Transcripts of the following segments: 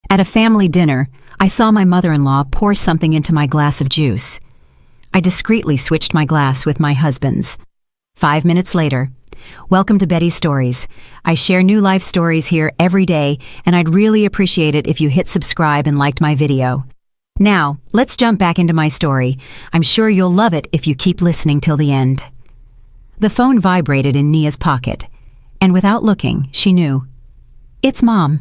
At a family dinner, I saw my mother-in-law pour something into my glass of juice. I discreetly switched my glass with my husband's. 5 minutes later, welcome to Betty's Stories. I share new life stories here every day, and I'd really appreciate it if you hit subscribe and liked my video. Now, let's jump back into my story. I'm sure you'll love it if you keep listening till the end. The phone vibrated in Nia's pocket, and without looking, she knew. It's Mom.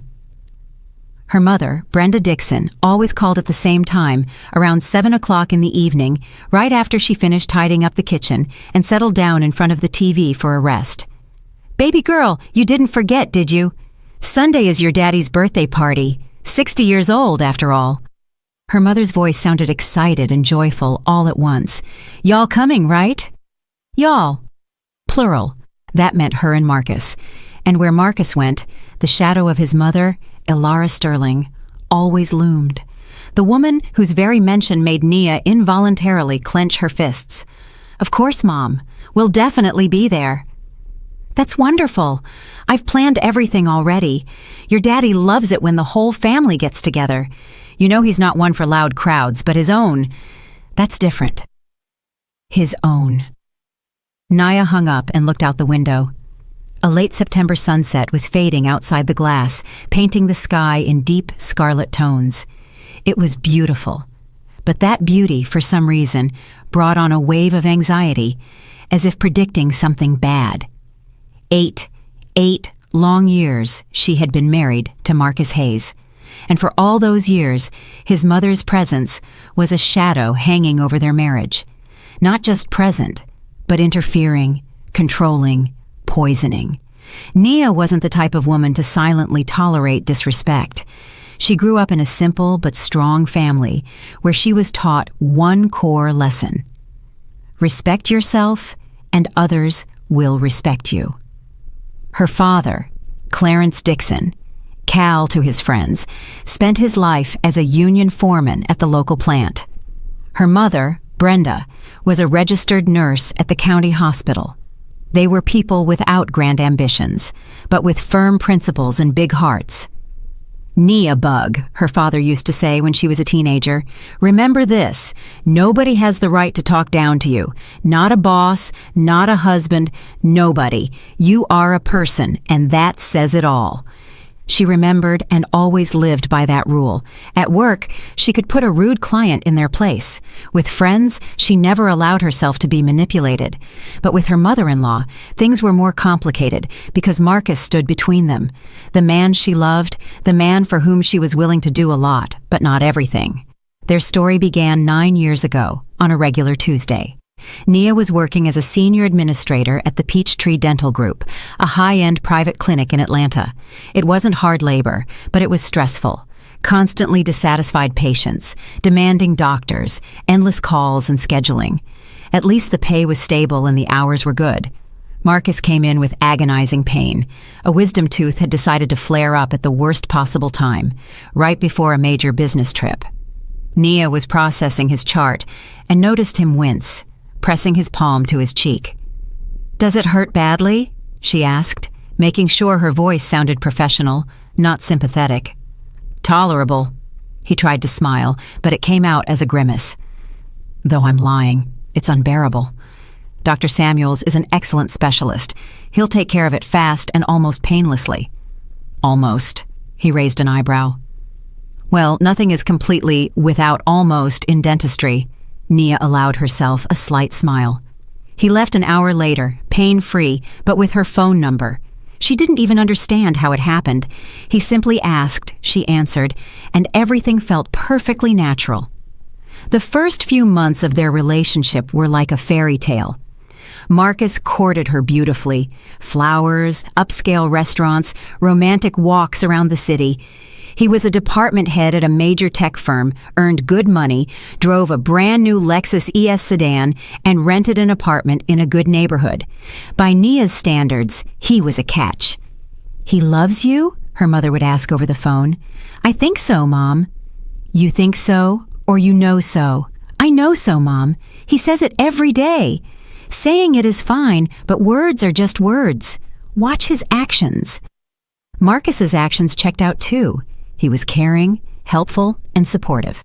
Her mother, Brenda Dixon, always called at the same time, around 7 o'clock in the evening, right after she finished tidying up the kitchen and settled down in front of the TV for a rest. "Baby girl, you didn't forget, did you? Sunday is your daddy's birthday party. 60 years old, after all." Her mother's voice sounded excited and joyful all at once. "Y'all coming, right?" Y'all. Plural. That meant her and Marcus. And where Marcus went, the shadow of his mother, Elara Sterling, always loomed. The woman whose very mention made Nia involuntarily clench her fists. "Of course, Mom. We'll definitely be there." "That's wonderful. I've planned everything already. Your daddy loves it when the whole family gets together. You know he's not one for loud crowds, but his own. That's different." His own. Nia hung up and looked out the window. A late September sunset was fading outside the glass, painting the sky in deep scarlet tones. It was beautiful, but that beauty, for some reason, brought on a wave of anxiety, as if predicting something bad. 8 long years she had been married to Marcus Hayes, and for all those years, his mother's presence was a shadow hanging over their marriage. Not just present, but interfering, controlling, poisoning. Nia wasn't the type of woman to silently tolerate disrespect. She grew up in a simple but strong family where she was taught one core lesson: respect yourself and others will respect you. Her father, Clarence Dixon, Cal to his friends, spent his life as a union foreman at the local plant. Her mother, Brenda, was a registered nurse at the county hospital. They were people without grand ambitions, but with firm principles and big hearts. "Nia Bug," her father used to say when she was a teenager. "Remember this, nobody has the right to talk down to you. Not a boss, not a husband, nobody. You are a person, and that says it all." She remembered and always lived by that rule. At work, she could put a rude client in their place. With friends, she never allowed herself to be manipulated. But with her mother-in-law, things were more complicated because Marcus stood between them. The man she loved, the man for whom she was willing to do a lot, but not everything. Their story began 9 years ago, on a regular Tuesday. Nia was working as a senior administrator at the Peachtree Dental Group, a high-end private clinic in Atlanta. It wasn't hard labor, but it was stressful. Constantly dissatisfied patients, demanding doctors, endless calls and scheduling. At least the pay was stable and the hours were good. Marcus came in with agonizing pain. A wisdom tooth had decided to flare up at the worst possible time, right before a major business trip. Nia was processing his chart and noticed him wince, pressing his palm to his cheek. "Does it hurt badly?" she asked, making sure her voice sounded professional, not sympathetic. "Tolerable." He tried to smile, but it came out as a grimace. "Though I'm lying. It's unbearable. Dr. Samuels is an excellent specialist. He'll take care of it fast and almost painlessly." "Almost." He raised an eyebrow. "Well, nothing is completely without almost in dentistry." Nia allowed herself a slight smile. He left an hour later, pain-free, but with her phone number. She didn't even understand how it happened. He simply asked, she answered, and everything felt perfectly natural. The first few months of their relationship were like a fairy tale. Marcus courted her beautifully. Flowers, upscale restaurants, romantic walks around the city. He was a department head at a major tech firm, earned good money, drove a brand new Lexus ES sedan, and rented an apartment in a good neighborhood. By Nia's standards, he was a catch. "He loves you?" her mother would ask over the phone. "I think so, Mom." "You think so, or you know so?" "I know so, Mom. He says it every day. Saying it is fine, but words are just words. Watch his actions." Marcus's actions checked out too. He was caring, helpful, and supportive.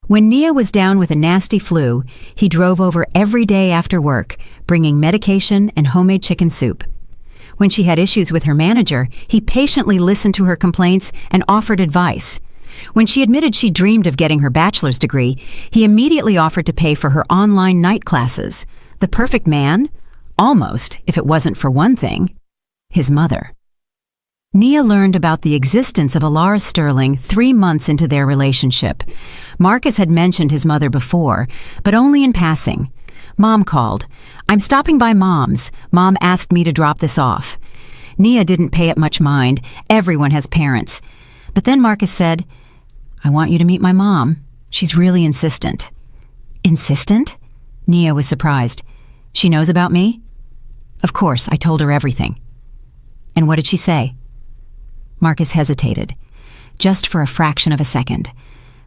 When Nia was down with a nasty flu, he drove over every day after work, bringing medication and homemade chicken soup. When she had issues with her manager, he patiently listened to her complaints and offered advice. When she admitted she dreamed of getting her bachelor's degree, he immediately offered to pay for her online night classes. The perfect man? Almost, if it wasn't for one thing: his mother. Nia learned about the existence of Alara Sterling 3 months into their relationship. Marcus had mentioned his mother before, but only in passing. Mom called. "I'm stopping by Mom's. Mom asked me to drop this off." Nia didn't pay it much mind. Everyone has parents. But then Marcus said, "I want you to meet my mom. She's really insistent." Insistent? Nia was surprised. "She knows about me?" "Of course, I told her everything." "And what did she say?" Marcus hesitated, just for a fraction of a second,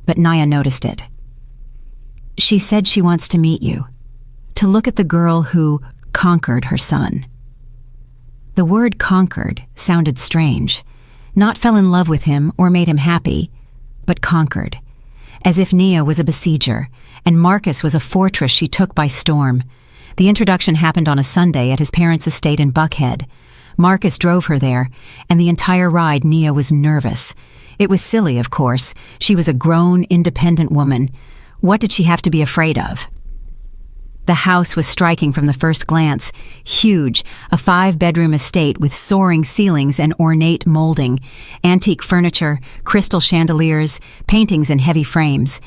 but Nia noticed it. "She said she wants to meet you, to look at the girl who conquered her son." The word conquered sounded strange. Not fell in love with him or made him happy, but conquered, as if Nia was a besieger, and Marcus was a fortress she took by storm. The introduction happened on a Sunday at his parents' estate in Buckhead. Marcus drove her there, and the entire ride Nia was nervous. It was silly, of course. She was a grown, independent woman. What did she have to be afraid of? The house was striking from the first glance. Huge, a 5-bedroom estate with soaring ceilings and ornate molding, antique furniture, crystal chandeliers, paintings in heavy frames.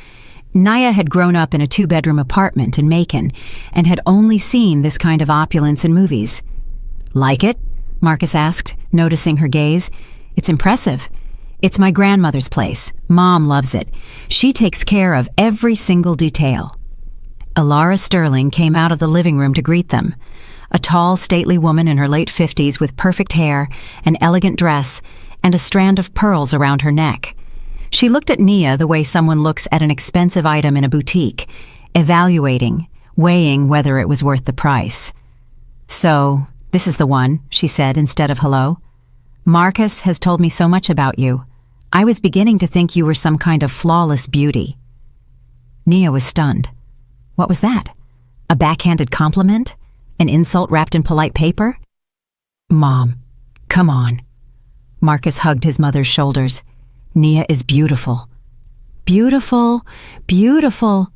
Nia had grown up in a 2-bedroom apartment in Macon and had only seen this kind of opulence in movies. "Like it?" Marcus asked, noticing her gaze. "It's impressive. It's my grandmother's place. Mom loves it. She takes care of every single detail." Alara Sterling came out of the living room to greet them. A tall, stately woman in her late 50s with perfect hair, an elegant dress, and a strand of pearls around her neck. She looked at Nia the way someone looks at an expensive item in a boutique, evaluating, weighing whether it was worth the price. "So, this is the one," she said instead of hello. "Marcus has told me so much about you. I was beginning to think you were some kind of flawless beauty." Nia was stunned. What was that? A backhanded compliment? An insult wrapped in polite paper? "Mom, come on." Marcus hugged his mother's shoulders. "Nia is beautiful." "Beautiful, beautiful,"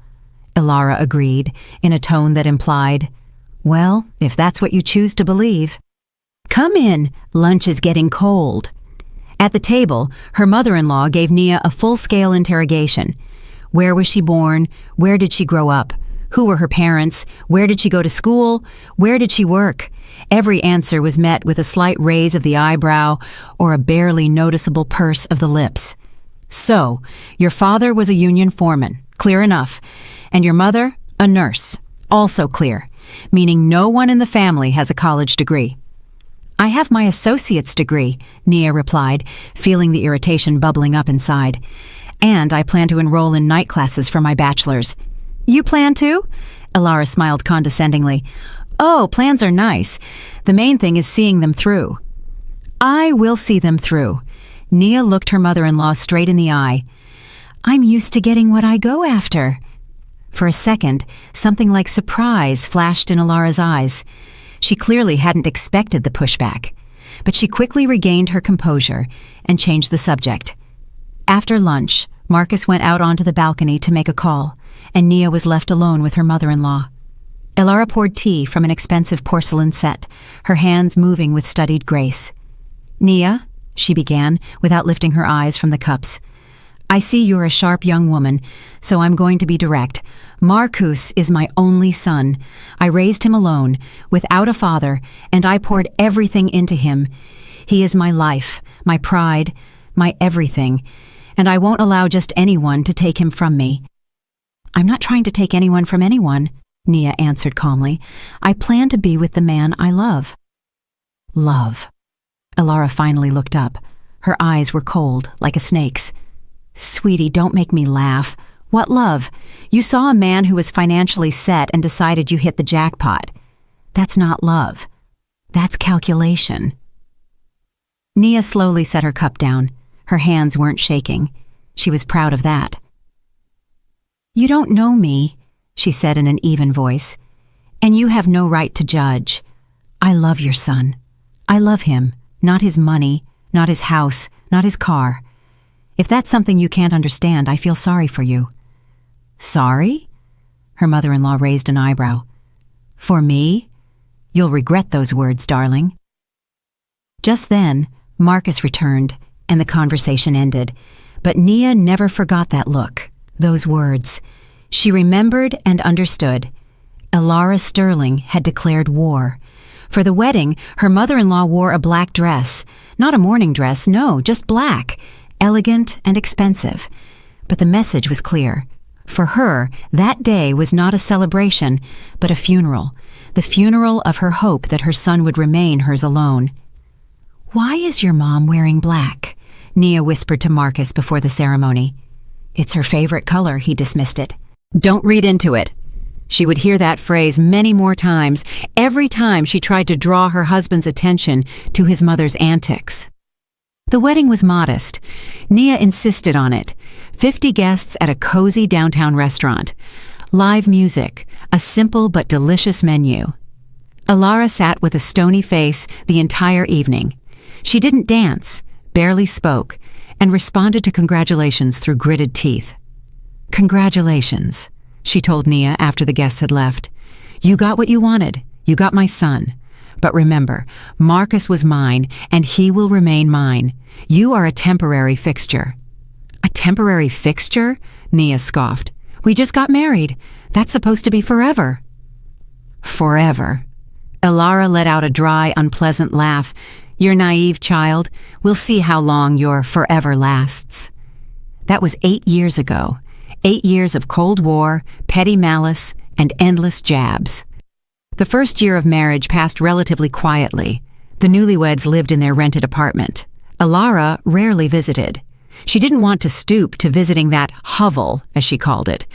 Alara agreed in a tone that implied, "Well, if that's what you choose to believe." "Come in, lunch is getting cold." At the table, her mother-in-law gave Nia a full-scale interrogation. Where was she born? Where did she grow up? Who were her parents? Where did she go to school? Where did she work? Every answer was met with a slight raise of the eyebrow or a barely noticeable purse of the lips. "So, your father was a union foreman, clear enough, and your mother, a nurse, also clear, meaning no one in the family has a college degree." "I have my associate's degree," Nia replied, feeling the irritation bubbling up inside. "And I plan to enroll in night classes for my bachelor's." "You plan to?" Alara smiled condescendingly. "Oh, plans are nice. The main thing is seeing them through." "I will see them through." Nia looked her mother-in-law straight in the eye. "I'm used to getting what I go after." For a second, something like surprise flashed in Alara's eyes. She clearly hadn't expected the pushback, but she quickly regained her composure and changed the subject. After lunch, Marcus went out onto the balcony to make a call, and Nia was left alone with her mother-in-law. Alara poured tea from an expensive porcelain set, her hands moving with studied grace. "Nia," she began, without lifting her eyes from the cups, "I see you're a sharp young woman, so I'm going to be direct. Marcus is my only son. I raised him alone, without a father, and I poured everything into him. He is my life, my pride, my everything, and I won't allow just anyone to take him from me." "I'm not trying to take anyone from anyone," Nia answered calmly. "I plan to be with the man I love." Love. Alara finally looked up. Her eyes were cold, like a snake's. "Sweetie, don't make me laugh. What love? You saw a man who was financially set and decided you hit the jackpot. That's not love. That's calculation." Nia slowly set her cup down. Her hands weren't shaking. She was proud of that. "You don't know me," she said in an even voice, "and you have no right to judge. I love your son. I love him, not his money, not his house, not his car. If that's something you can't understand, I feel sorry for you." "Sorry?" Her mother-in-law raised an eyebrow. "For me? You'll regret those words, darling." Just then, Marcus returned, and the conversation ended. But Nia never forgot that look, those words. She remembered and understood. Elara Sterling had declared war. For the wedding, her mother-in-law wore a black dress. Not a mourning dress, no, just black, elegant and expensive. But the message was clear. For her, that day was not a celebration, but a funeral. The funeral of her hope that her son would remain hers alone. "Why is your mom wearing black?" Nia whispered to Marcus before the ceremony. "It's her favorite color," he dismissed it. "Don't read into it." She would hear that phrase many more times, every time she tried to draw her husband's attention to his mother's antics. The wedding was modest. Nia insisted on it. 50 guests at a cozy downtown restaurant. Live music, a simple but delicious menu. Elara sat with a stony face the entire evening. She didn't dance, barely spoke, and responded to congratulations through gritted teeth. "Congratulations," she told Nia after the guests had left. "You got what you wanted. You got my son. But remember, Marcus was mine, and he will remain mine. You are a temporary fixture." "A temporary fixture?" Nia scoffed. "We just got married. That's supposed to be forever." "Forever." Elara let out a dry, unpleasant laugh. "You're naive, child. We'll see how long your forever lasts." That was 8 years ago. 8 years of Cold War, petty malice, and endless jabs. The first year of marriage passed relatively quietly. The newlyweds lived in their rented apartment. Elara rarely visited. She didn't want to stoop to visiting that hovel, as she called it.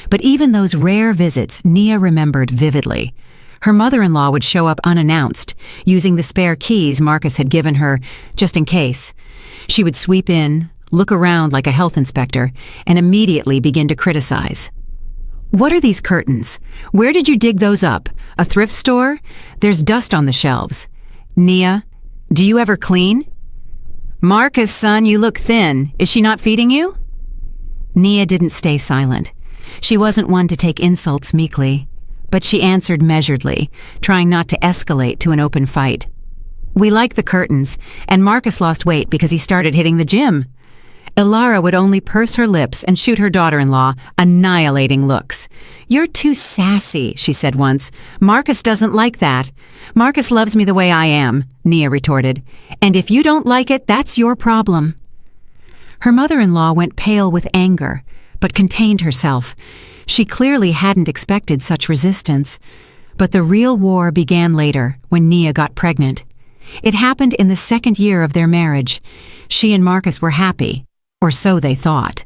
But even those rare visits Nia remembered vividly. Her mother-in-law would show up unannounced, using the spare keys Marcus had given her, just in case. She would sweep in, look around like a health inspector, and immediately begin to criticize. "What are these curtains? Where did you dig those up? A thrift store? There's dust on the shelves. Nia, do you ever clean? Marcus, son, you look thin. Is she not feeding you?" Nia didn't stay silent. She wasn't one to take insults meekly, but she answered measuredly, trying not to escalate to an open fight. "We like the curtains, and Marcus lost weight because he started hitting the gym." Elara would only purse her lips and shoot her daughter-in-law annihilating looks. "You're too sassy," she said once. "Marcus doesn't like that." "Marcus loves me the way I am," Nia retorted. "And if you don't like it, that's your problem." Her mother-in-law went pale with anger, but contained herself. She clearly hadn't expected such resistance. But the real war began later, when Nia got pregnant. It happened in the 2nd year of their marriage. She and Marcus were happy. Or so they thought.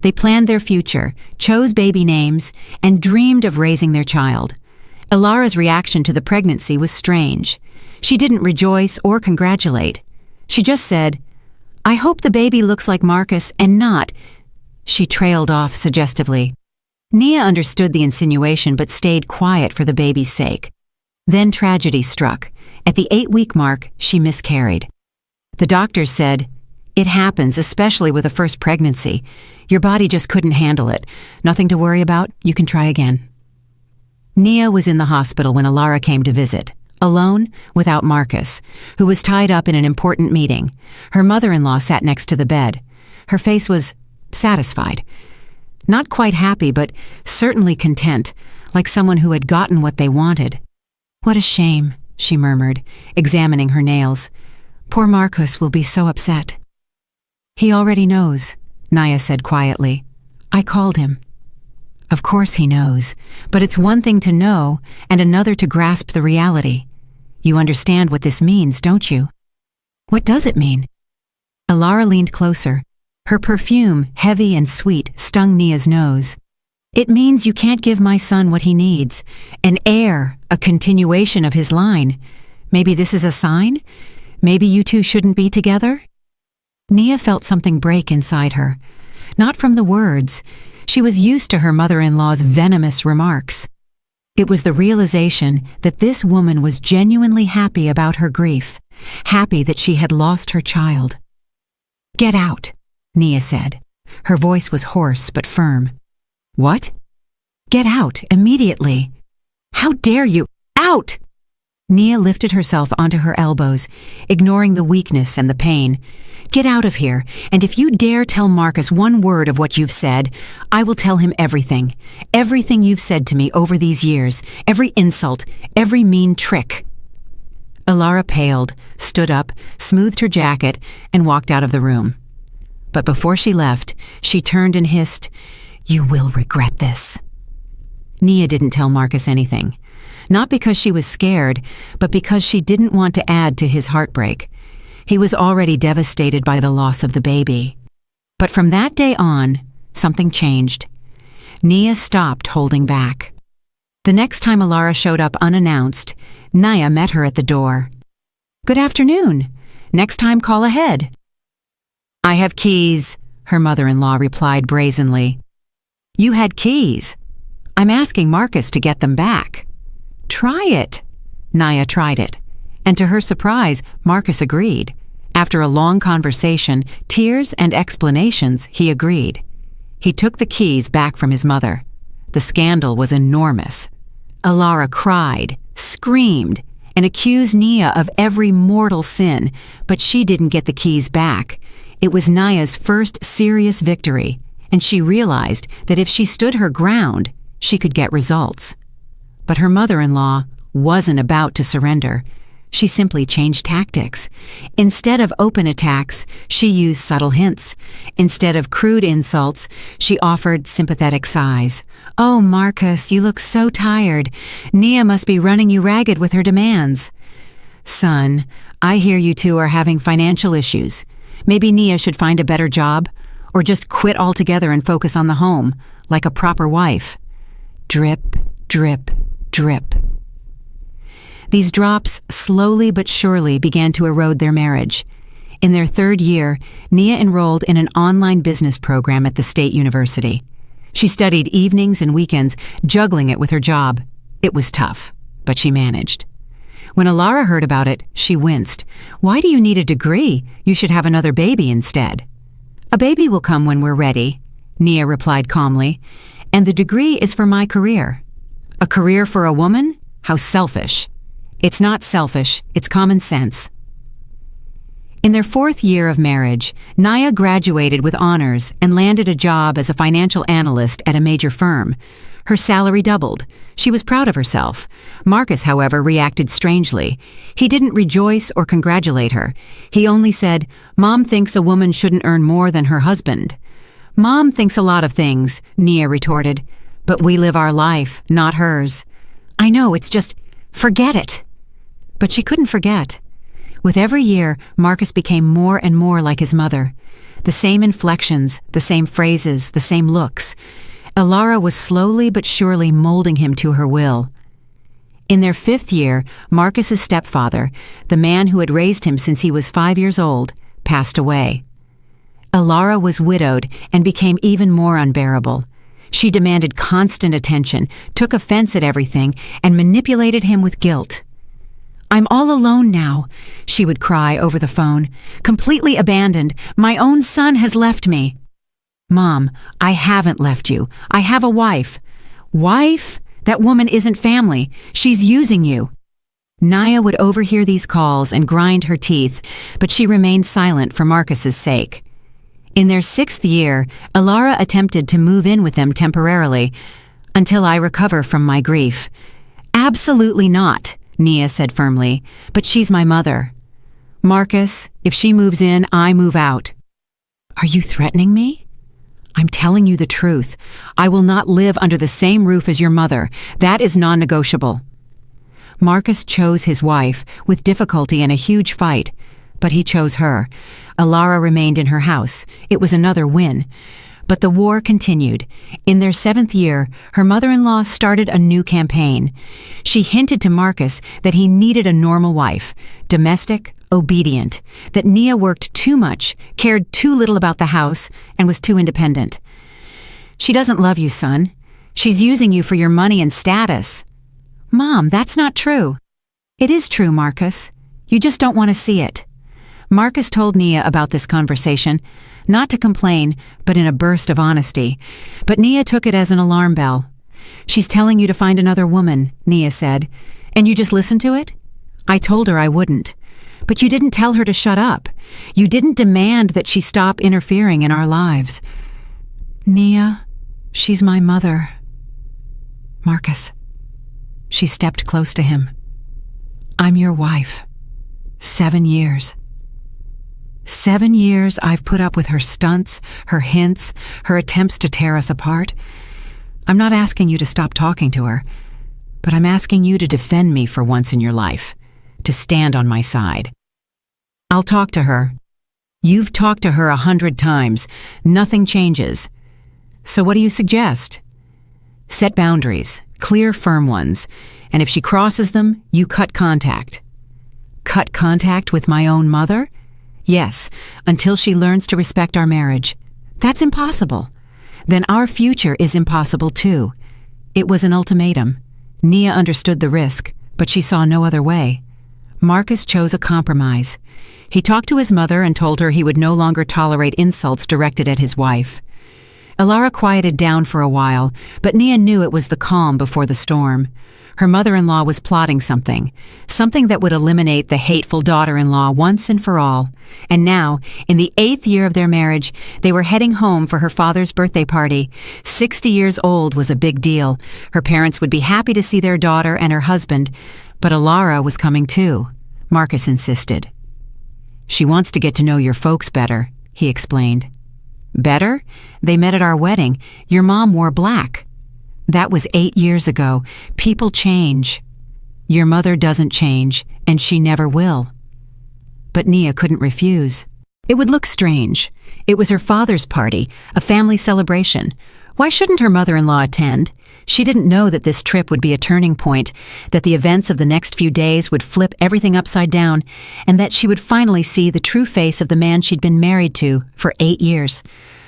They planned their future, chose baby names, and dreamed of raising their child. Elara's reaction to the pregnancy was strange. She didn't rejoice or congratulate. She just said, "I hope the baby looks like Marcus and not—" She trailed off suggestively. Nia understood the insinuation but stayed quiet for the baby's sake. Then tragedy struck. At the 8-week mark, she miscarried. The doctors said, "It happens, especially with a first pregnancy. Your body just couldn't handle it. Nothing to worry about. You can try again." Nia was in the hospital when Elara came to visit, alone, without Marcus, who was tied up in an important meeting. Her mother-in-law sat next to the bed. Her face was satisfied. Not quite happy, but certainly content, like someone who had gotten what they wanted. "What a shame," she murmured, examining her nails. "Poor Marcus will be so upset." "He already knows," Nia said quietly. "I called him." "Of course he knows, but it's one thing to know and another to grasp the reality. You understand what this means, don't you?" "What does it mean?" Elara leaned closer. Her perfume, heavy and sweet, stung Nia's nose. "It means you can't give my son what he needs. An heir, a continuation of his line. Maybe this is a sign? Maybe you two shouldn't be together?" Nia felt something break inside her. Not from the words. She was used to her mother-in-law's venomous remarks. It was the realization that this woman was genuinely happy about her grief, happy that she had lost her child. "Get out," Nia said. Her voice was hoarse but firm. "What?" "Get out, immediately." "How dare you? Out!" Nia lifted herself onto her elbows, ignoring the weakness and the pain. "Get out of here, and if you dare tell Marcus one word of what you've said, I will tell him everything. Everything you've said to me over these years, every insult, every mean trick." Alara paled, stood up, smoothed her jacket, and walked out of the room. But before she left, she turned and hissed, "You will regret this." Nia didn't tell Marcus anything. Not because she was scared, but because she didn't want to add to his heartbreak. He was already devastated by the loss of the baby. But from that day on, something changed. Nia stopped holding back. The next time Alara showed up unannounced, Nia met her at the door. "Good afternoon. Next time call ahead." "I have keys," her mother-in-law replied brazenly. "You had keys. I'm asking Marcus to get them back." "Try it." Nia tried it, and to her surprise, Marcus agreed. After a long conversation, tears and explanations, he agreed. He took the keys back from his mother. The scandal was enormous. Alara cried, screamed, and accused Nia of every mortal sin, but she didn't get the keys back. It was Nia's first serious victory, and she realized that if she stood her ground, she could get results. But her mother-in-law wasn't about to surrender. She simply changed tactics. Instead of open attacks, she used subtle hints. Instead of crude insults, she offered sympathetic sighs. "Oh, Marcus, you look so tired. Nia must be running you ragged with her demands." "Son, I hear you two are having financial issues. Maybe Nia should find a better job, or just quit altogether and focus on the home, like a proper wife." Drip, drip, drip. These drops slowly but surely began to erode their marriage. In their third year, Nia enrolled in an online business program at the state university. She studied evenings and weekends, juggling it with her job. It was tough, but she managed. When Alara heard about it, she winced. "Why do you need a degree? You should have another baby instead." "A baby will come when we're ready," Nia replied calmly. "And the degree is for my career." "A career for a woman? How selfish." "It's not selfish, it's common sense." In their fourth year of marriage, Nia graduated with honors and landed a job as a financial analyst at a major firm. Her salary doubled. She was proud of herself. Marcus, however, reacted strangely. He didn't rejoice or congratulate her. He only said, "Mom thinks a woman shouldn't earn more than her husband." "Mom thinks a lot of things," Nia retorted. "But we live our life, not hers." "I know, it's just, forget it." But she couldn't forget. With every year, Marcus became more and more like his mother. The same inflections, the same phrases, the same looks. Alara was slowly but surely molding him to her will. In their fifth year, Marcus's stepfather, the man who had raised him since he was 5 years old, passed away. Alara was widowed and became even more unbearable. She demanded constant attention, took offense at everything, and manipulated him with guilt. "I'm all alone now," she would cry over the phone. "Completely abandoned. My own son has left me." "Mom, I haven't left you. I have a wife." "Wife? That woman isn't family. She's using you." Nia would overhear these calls and grind her teeth, but she remained silent for Marcus's sake. In their 6th year, Alara attempted to move in with them temporarily, "until I recover from my grief." "Absolutely not," Nia said firmly, "but she's my mother." "Marcus, if she moves in, I move out." "Are you threatening me?" "I'm telling you the truth. I will not live under the same roof as your mother. That is non-negotiable." Marcus chose his wife, with difficulty and a huge fight, but he chose her. Alara remained in her house. It was another win. But the war continued. In their 7th year, her mother-in-law started a new campaign. She hinted to Marcus that he needed a normal wife, domestic, obedient, that Nia worked too much, cared too little about the house, and was too independent. "She doesn't love you, son. She's using you for your money and status." "Mom, that's not true." "It is true, Marcus. You just don't want to see it." Marcus told Nia about this conversation, not to complain, but in a burst of honesty. But Nia took it as an alarm bell. "She's telling you to find another woman," Nia said, "and you just listen to it?" "I told her I wouldn't. But you didn't tell her to shut up. You didn't demand that she stop interfering in our lives." "Nia, she's my mother." "Marcus." She stepped close to him. "I'm your wife. 7 years. 7 years I've put up with her stunts, her hints, her attempts to tear us apart. I'm not asking you to stop talking to her, but I'm asking you to defend me for once in your life, to stand on my side. I'll talk to her. You've talked to her 100 times. Nothing changes. So what do you suggest? Set boundaries, clear, firm ones, and if she crosses them, you cut contact." "Cut contact with my own mother?" "Yes, until she learns to respect our marriage." "That's impossible." "Then our future is impossible too." It was an ultimatum. Nia understood the risk, but she saw no other way. Marcus chose a compromise. He talked to his mother and told her he would no longer tolerate insults directed at his wife. Alara quieted down for a while, but Nia knew it was the calm before the storm. Her mother-in-law was plotting something that would eliminate the hateful daughter-in-law once and for all. And now, in the 8th year of their marriage, they were heading home for her father's birthday party. 60 years old was a big deal. Her parents would be happy to see their daughter and her husband, but Alara was coming too, Marcus insisted. "She wants to get to know your folks better," he explained. "Better? They met at our wedding. Your mom wore black." "That was 8 years ago. People change." "Your mother doesn't change, and she never will." But Nia couldn't refuse. It would look strange. It was her father's party, a family celebration. Why shouldn't her mother-in-law attend? She didn't know that this trip would be a turning point, that the events of the next few days would flip everything upside down, and that she would finally see the true face of the man she'd been married to for 8 years.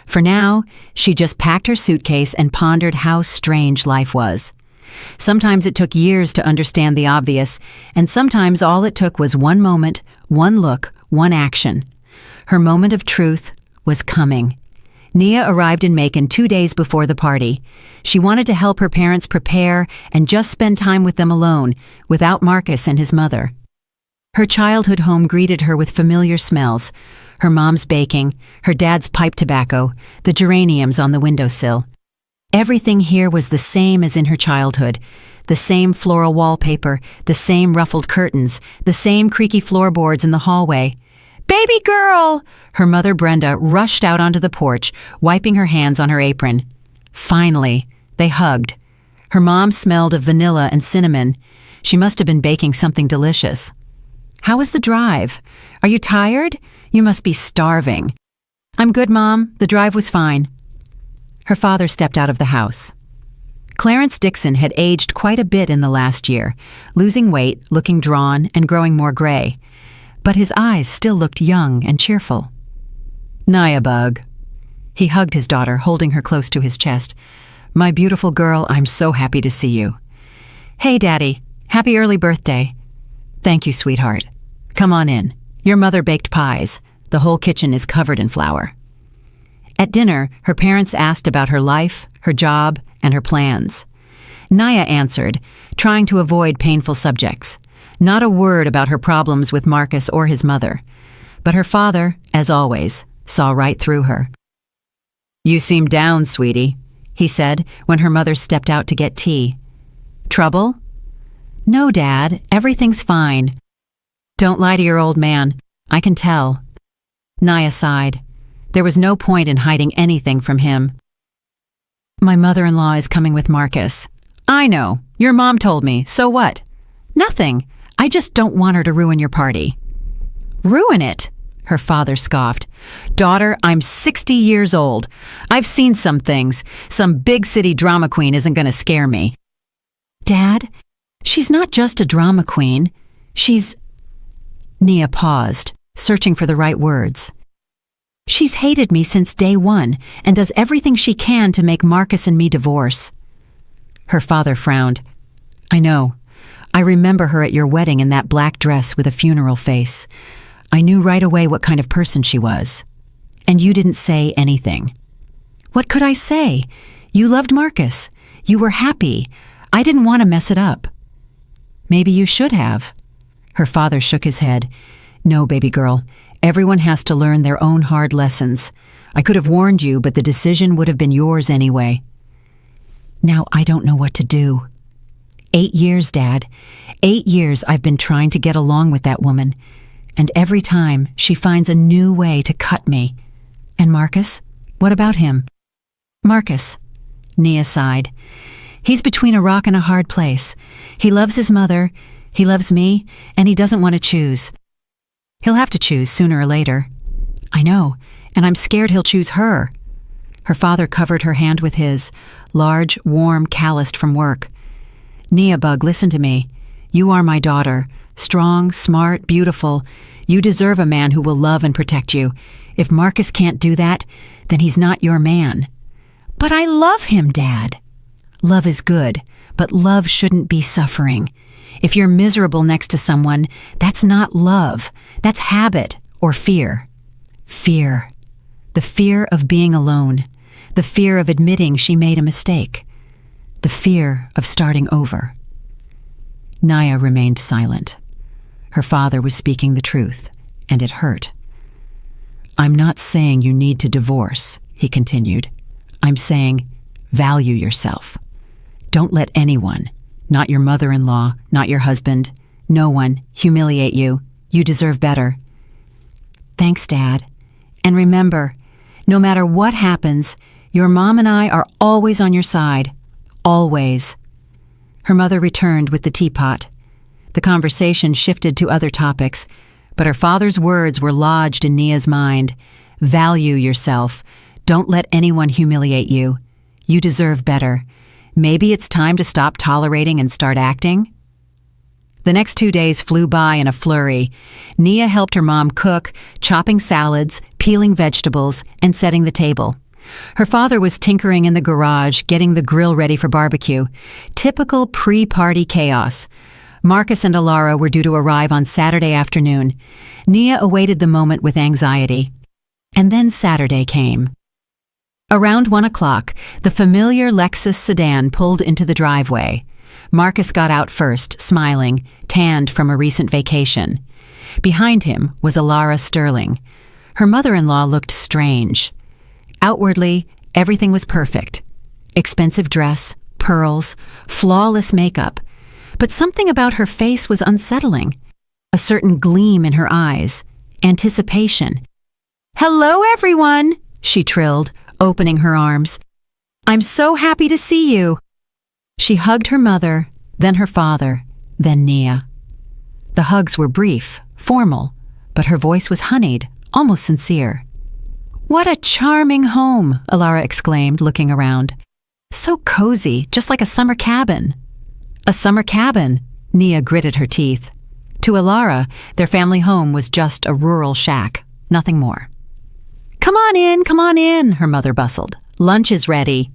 For now, she just packed her suitcase and pondered how strange life was. Sometimes it took years to understand the obvious, and sometimes all it took was one moment, one look, one action. Her moment of truth was coming. Nia arrived in Macon 2 days before the party. She wanted to help her parents prepare and just spend time with them alone, without Marcus and his mother. Her childhood home greeted her with familiar smells. Her mom's baking, her dad's pipe tobacco, the geraniums on the windowsill. Everything here was the same as in her childhood. The same floral wallpaper, the same ruffled curtains, the same creaky floorboards in the hallway. "Baby girl!" Her mother Brenda rushed out onto the porch, wiping her hands on her apron. Finally, they hugged. Her mom smelled of vanilla and cinnamon. She must have been baking something delicious. "How was the drive? Are you tired? You must be starving." "I'm good, Mom. The drive was fine." Her father stepped out of the house. Clarence Dixon had aged quite a bit in the last year, losing weight, looking drawn, and growing more gray. But his eyes still looked young and cheerful. "Nia bug." He hugged his daughter, holding her close to his chest. "My beautiful girl, I'm so happy to see you." "Hey, Daddy. Happy early birthday." "Thank you, sweetheart. Come on in. Your mother baked pies. The whole kitchen is covered in flour." At dinner, her parents asked about her life, her job, and her plans. Nia answered, trying to avoid painful subjects. Not a word about her problems with Marcus or his mother. But her father, as always, saw right through her. "You seem down, sweetie," he said when her mother stepped out to get tea. "Trouble?" "No, Dad. Everything's fine." "Don't lie to your old man. I can tell." Nia sighed. There was no point in hiding anything from him. "My mother-in-law is coming with Marcus." "I know. Your mom told me. So what?" "Nothing. I just don't want her to ruin your party." "Ruin it?" Her father scoffed. "Daughter, I'm 60 years old. I've seen some things. Some big city drama queen isn't going to scare me." "Dad, she's not just a drama queen. She's..." Nia paused, searching for the right words. She's hated me since day one and does everything she can to make Marcus and me divorce. Her father frowned. I know. I remember her at your wedding in that black dress with a funeral face. I knew right away what kind of person she was. And you didn't say anything. What could I say? You loved Marcus. You were happy. I didn't want to mess it up. Maybe you should have. Her father shook his head. No, baby girl. Everyone has to learn their own hard lessons. I could have warned you, but the decision would have been yours anyway. Now I don't know what to do. 8 years, Dad. 8 years I've been trying to get along with that woman. And every time she finds a new way to cut me. And Marcus? What about him? Marcus. Nia sighed. He's between a rock and a hard place. He loves his mother, he loves me, and he doesn't want to choose. He'll have to choose sooner or later. I know, and I'm scared he'll choose her. Her father covered her hand with his, large, warm, calloused from work. Nia Bug, listen to me. You are my daughter. Strong, smart, beautiful. You deserve a man who will love and protect you. If Marcus can't do that, then he's not your man. But I love him, Dad. Love is good, but love shouldn't be suffering. If you're miserable next to someone, that's not love. That's habit or fear. Fear. The fear of being alone. The fear of admitting she made a mistake. The fear of starting over. Nia remained silent. Her father was speaking the truth, and it hurt. I'm not saying you need to divorce, he continued. I'm saying value yourself. Don't let anyone, not your mother-in-law, not your husband, no one, humiliate you. You deserve better. Thanks, Dad. And remember, no matter what happens, your mom and I are always on your side. Always. Her mother returned with the teapot. The conversation shifted to other topics, but her father's words were lodged in Nia's mind. Value yourself. Don't let anyone humiliate you. You deserve better. Maybe it's time to stop tolerating and start acting? The next 2 days flew by in a flurry. Nia helped her mom cook, chopping salads, peeling vegetables, and setting the table. Her father was tinkering in the garage, getting the grill ready for barbecue. Typical pre-party chaos. Marcus and Alara were due to arrive on Saturday afternoon. Nia awaited the moment with anxiety. And then Saturday came. Around 1 o'clock, the familiar Lexus sedan pulled into the driveway. Marcus got out first, smiling, tanned from a recent vacation. Behind him was Alara Sterling. Her mother-in-law looked strange. Outwardly, everything was perfect. Expensive dress, pearls, flawless makeup. But something about her face was unsettling. A certain gleam in her eyes. Anticipation. "Hello, everyone," she trilled, opening her arms. "I'm so happy to see you." She hugged her mother, then her father, then Nia. The hugs were brief, formal, but her voice was honeyed, almost sincere. "What a charming home," Alara exclaimed, looking around. "So cozy, just like a summer cabin." A summer cabin, Nia gritted her teeth. To Alara, their family home was just a rural shack, nothing more. Come on in, her mother bustled. "Lunch is ready."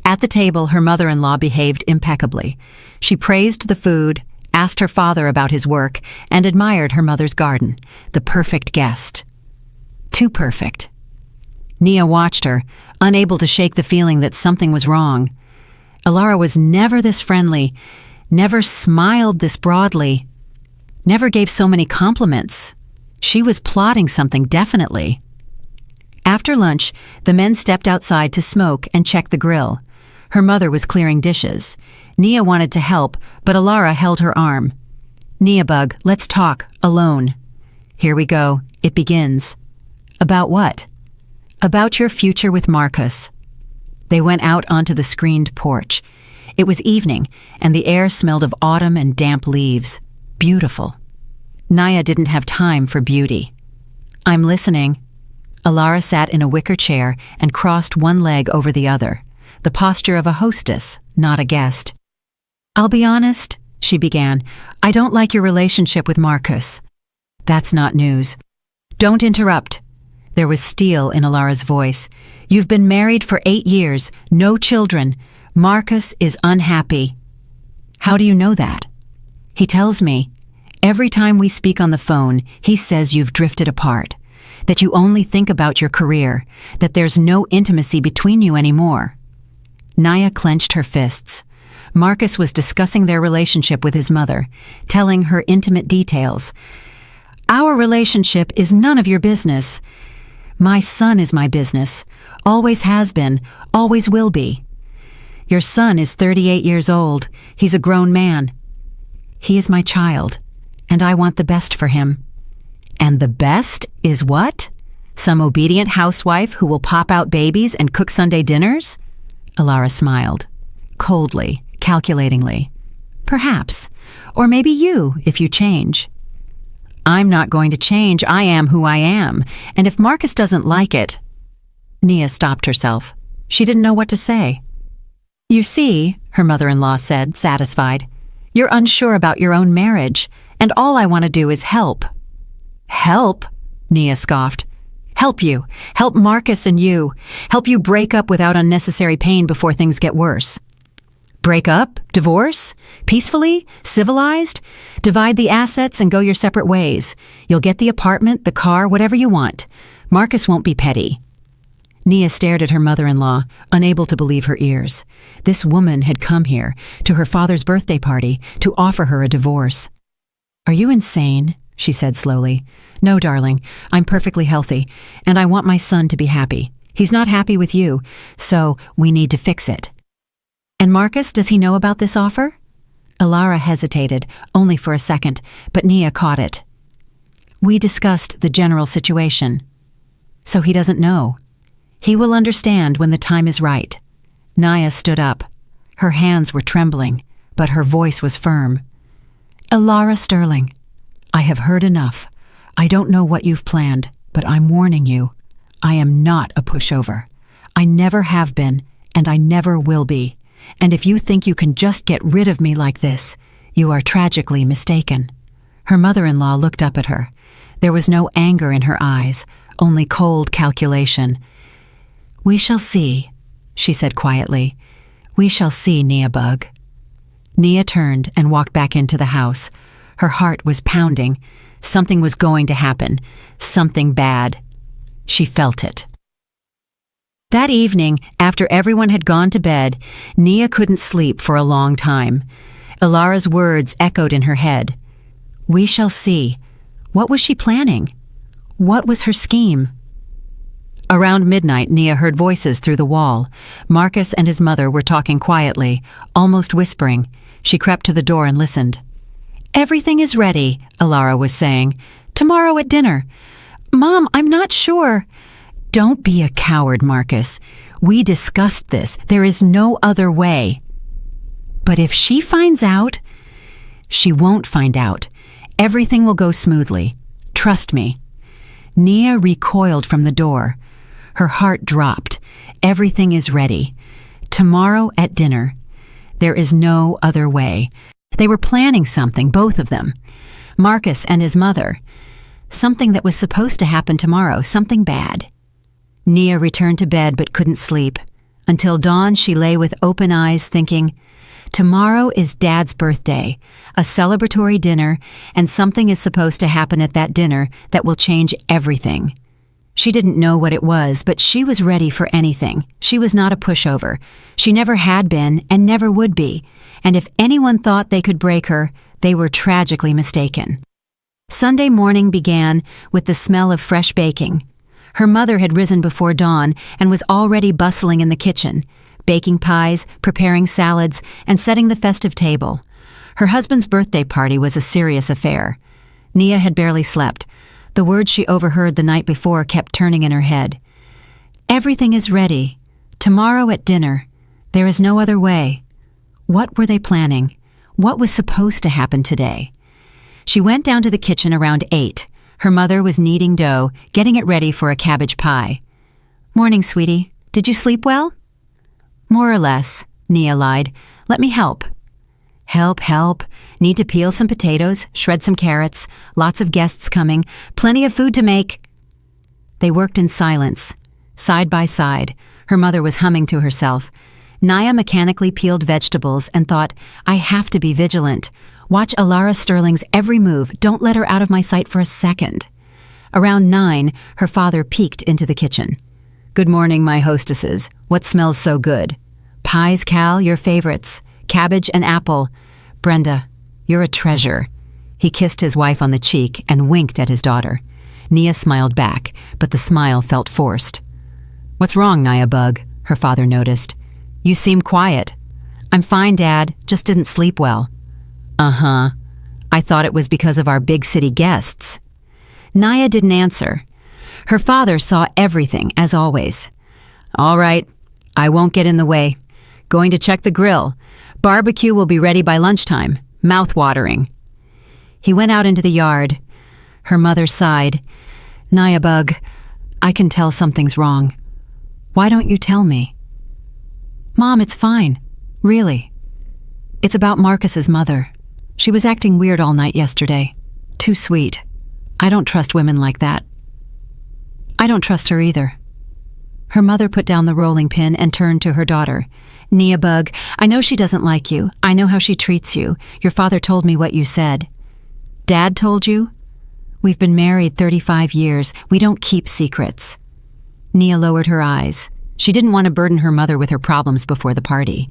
At the table, her mother-in-law behaved impeccably. She praised the food, asked her father about his work, and admired her mother's garden, the perfect guest. Too perfect. Nia watched her, unable to shake the feeling that something was wrong. Alara was never this friendly, never smiled this broadly, never gave so many compliments. She was plotting something definitely. After lunch, the men stepped outside to smoke and check the grill. Her mother was clearing dishes. Nia wanted to help, but Alara held her arm. "Nia Bug, let's talk, alone." "Here we go. It begins." "About what?" "About your future with Marcus." They went out onto the screened porch. It was evening, and the air smelled of autumn and damp leaves. Beautiful. Nia didn't have time for beauty. "I'm listening." Alara sat in a wicker chair and crossed one leg over the other, the posture of a hostess, not a guest. "I'll be honest," she began, "I don't like your relationship with Marcus." That's not news. Don't interrupt. There was steel in Alara's voice. You've been married for 8 years, no children. Marcus is unhappy. How do you know that? He tells me. Every time we speak on the phone, he says you've drifted apart, that you only think about your career, that there's no intimacy between you anymore. Naya clenched her fists. Marcus was discussing their relationship with his mother, telling her intimate details. Our relationship is none of your business. My son is my business, always has been, always will be. Your son is 38 years old. He's a grown man. He is my child, and I want the best for him. And the best is what? Some obedient housewife who will pop out babies and cook Sunday dinners? Alara smiled, coldly, calculatingly. Perhaps. Or maybe you, if you change. I'm not going to change. I am who I am. And if Marcus doesn't like it... Nia stopped herself. She didn't know what to say. You see, her mother-in-law said, satisfied, you're unsure about your own marriage, and all I want to do is help. Help? Nia scoffed. Help you. Help Marcus and you. Help you break up without unnecessary pain before things get worse. Break up? Divorce? Peacefully? Civilized? Divide the assets and go your separate ways. You'll get the apartment, the car, whatever you want. Marcus won't be petty. Nia stared at her mother-in-law, unable to believe her ears. This woman had come here, to her father's birthday party, to offer her a divorce. Are you insane? She said slowly. No, darling, I'm perfectly healthy, and I want my son to be happy. He's not happy with you, so we need to fix it. And Marcus, does he know about this offer? Alara hesitated, only for a second, but Nia caught it. We discussed the general situation. So he doesn't know. He will understand when the time is right. Naya stood up. Her hands were trembling, but her voice was firm. Alara Sterling, I have heard enough. I don't know what you've planned, but I'm warning you. I am not a pushover. I never have been, and I never will be. And if you think you can just get rid of me like this, you are tragically mistaken. Her mother-in-law looked up at her. There was no anger in her eyes, only cold calculation. We shall see, she said quietly. We shall see, Nia Bug. Nia turned and walked back into the house. Her heart was pounding. Something was going to happen. Something bad. She felt it. That evening, after everyone had gone to bed, Nia couldn't sleep for a long time. Alara's words echoed in her head. We shall see. What was she planning? What was her scheme? Around midnight, Nia heard voices through the wall. Marcus and his mother were talking quietly, almost whispering. She crept to the door and listened. Everything is ready, Alara was saying. Tomorrow at dinner. Mom, I'm not sure. Don't be a coward, Marcus. We discussed this. There is no other way. But if she finds out... She won't find out. Everything will go smoothly. Trust me. Nia recoiled from the door. Her heart dropped. Everything is ready. Tomorrow at dinner. There is no other way. They were planning something, both of them. Marcus and his mother. Something that was supposed to happen tomorrow, something bad. Nia returned to bed but couldn't sleep. Until dawn, she lay with open eyes thinking, tomorrow is Dad's birthday, a celebratory dinner, and something is supposed to happen at that dinner that will change everything. She didn't know what it was, but she was ready for anything. She was not a pushover. She never had been and never would be. And if anyone thought they could break her, they were tragically mistaken. Sunday morning began with the smell of fresh baking. Her mother had risen before dawn and was already bustling in the kitchen, baking pies, preparing salads, and setting the festive table. Her husband's birthday party was a serious affair. Nia had barely slept. The words she overheard the night before kept turning in her head. Everything is ready. Tomorrow at dinner. There is no other way. What were they planning? What was supposed to happen today? She went down to the kitchen around 8. Her mother was kneading dough, getting it ready for a cabbage pie. Morning, sweetie. Did you sleep well? More or less, Nia lied. Let me help. Help, help. Need to peel some potatoes, shred some carrots, lots of guests coming, plenty of food to make. They worked in silence, side by side. Her mother was humming to herself. Naya mechanically peeled vegetables and thought, I have to be vigilant. Watch Alara Sterling's every move. Don't let her out of my sight for a second. Around 9, her father peeked into the kitchen. Good morning, my hostesses. What smells so good? Pies, Cal, your favorites. Cabbage and apple. Brenda, you're a treasure. He kissed his wife on the cheek and winked at his daughter. Nia smiled back, but the smile felt forced. What's wrong, Naya Bug? Her father noticed. You seem quiet. I'm fine, Dad. Just didn't sleep well. Uh-huh. I thought it was because of our big city guests. Naya didn't answer. Her father saw everything, as always. All right. I won't get in the way. Going to check the grill. Barbecue will be ready by lunchtime. Mouth-watering. He went out into the yard. Her mother sighed. Naya Bug, I can tell something's wrong. Why don't you tell me? Mom, it's fine. Really. It's about Marcus's mother. She was acting weird all night yesterday. Too sweet. I don't trust women like that. I don't trust her either. Her mother put down the rolling pin and turned to her daughter. Nia Bug, I know she doesn't like you. I know how she treats you. Your father told me what you said. Dad told you? We've been married 35 years. We don't keep secrets. Nia lowered her eyes. She didn't want to burden her mother with her problems before the party.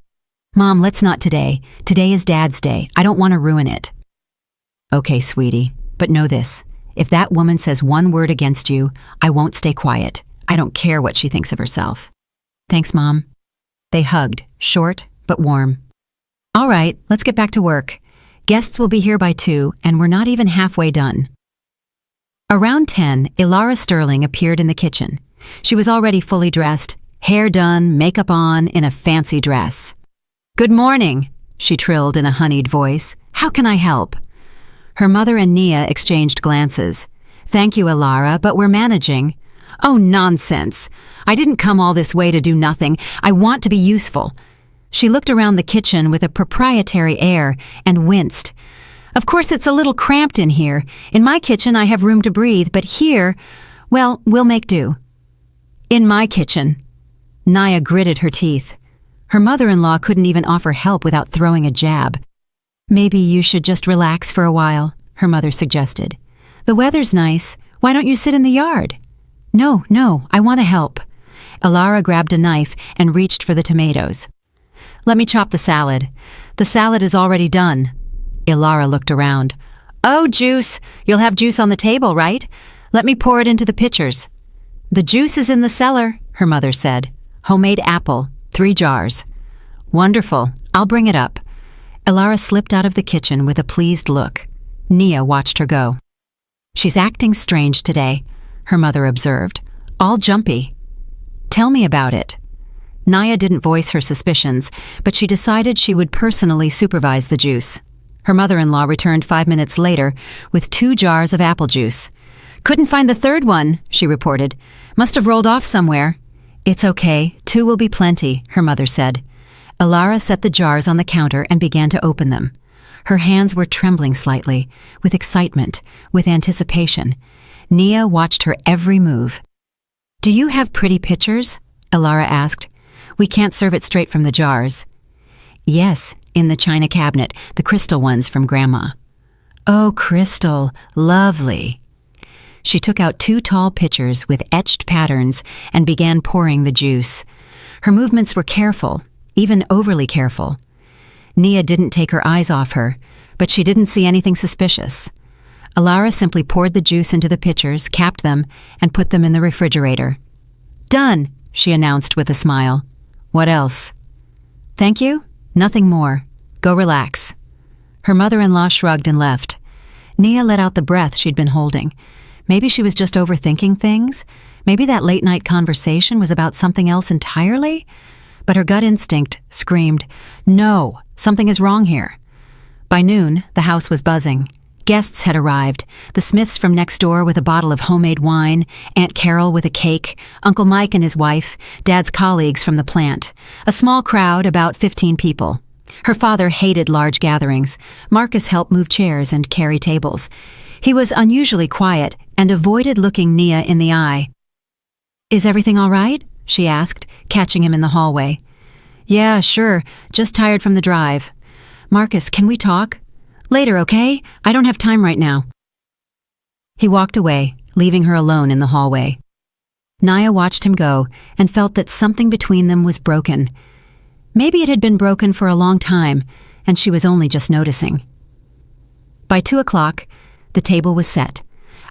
Mom, let's not today. Today is Dad's day. I don't want to ruin it. Okay, sweetie, but know this. If that woman says one word against you, I won't stay quiet. I don't care what she thinks of herself. Thanks, Mom. They hugged, short but warm. All right, let's get back to work. Guests will be here by 2, and we're not even halfway done. Around 10, Alara Sterling appeared in the kitchen. She was already fully dressed, hair done, makeup on, in a fancy dress. Good morning, she trilled in a honeyed voice. How can I help? Her mother and Nia exchanged glances. Thank you, Alara, but we're managing. Oh, nonsense. I didn't come all this way to do nothing. I want to be useful. She looked around the kitchen with a proprietary air and winced. Of course, it's a little cramped in here. In my kitchen, I have room to breathe, but here, well, we'll make do. In my kitchen. Naya gritted her teeth. Her mother-in-law couldn't even offer help without throwing a jab. Maybe you should just relax for a while, her mother suggested. The weather's nice. Why don't you sit in the yard? No, I want to help. Alara grabbed a knife and reached for the tomatoes. Let me chop the salad. The salad is already done. Alara looked around. Oh, juice. You'll have juice on the table, right? Let me pour it into the pitchers. The juice is in the cellar, her mother said. Homemade apple, 3 jars. Wonderful. I'll bring it up. Alara slipped out of the kitchen with a pleased look. Nia watched her go. She's acting strange today, her mother observed. All jumpy. Tell me about it. Naya didn't voice her suspicions, but she decided she would personally supervise the juice. Her mother-in-law returned 5 minutes later with 2 jars of apple juice. Couldn't find the third one, she reported. Must have rolled off somewhere. It's okay. 2 will be plenty, her mother said. Alara set the jars on the counter and began to open them. Her hands were trembling slightly, with excitement, with anticipation. Nia watched her every move. Do you have pretty pictures? Alara asked. We can't serve it straight from the jars. Yes, in the china cabinet, the crystal ones from Grandma. Oh, crystal, lovely. She took out 2 tall pitchers with etched patterns and began pouring the juice. Her movements were careful, even overly careful. Nia didn't take her eyes off her, but she didn't see anything suspicious. Alara simply poured the juice into the pitchers, capped them, and put them in the refrigerator. Done, she announced with a smile. What else? Thank you. Nothing more. Go relax. Her mother-in-law shrugged and left. Nia let out the breath she'd been holding. Maybe she was just overthinking things. Maybe that late-night conversation was about something else entirely. But her gut instinct screamed, no, something is wrong here. By noon, the house was buzzing. Guests had arrived, the Smiths from next door with a bottle of homemade wine, Aunt Carol with a cake, Uncle Mike and his wife, Dad's colleagues from the plant. A small crowd, about 15 people. Her father hated large gatherings. Marcus helped move chairs and carry tables. He was unusually quiet and avoided looking Nia in the eye. "Is everything all right?" she asked, catching him in the hallway. "Yeah, sure. Just tired from the drive. Marcus, can we talk? Later, okay? I don't have time right now." He walked away, leaving her alone in the hallway. Nia watched him go and felt that something between them was broken. Maybe it had been broken for a long time, and she was only just noticing. By 2:00, the table was set.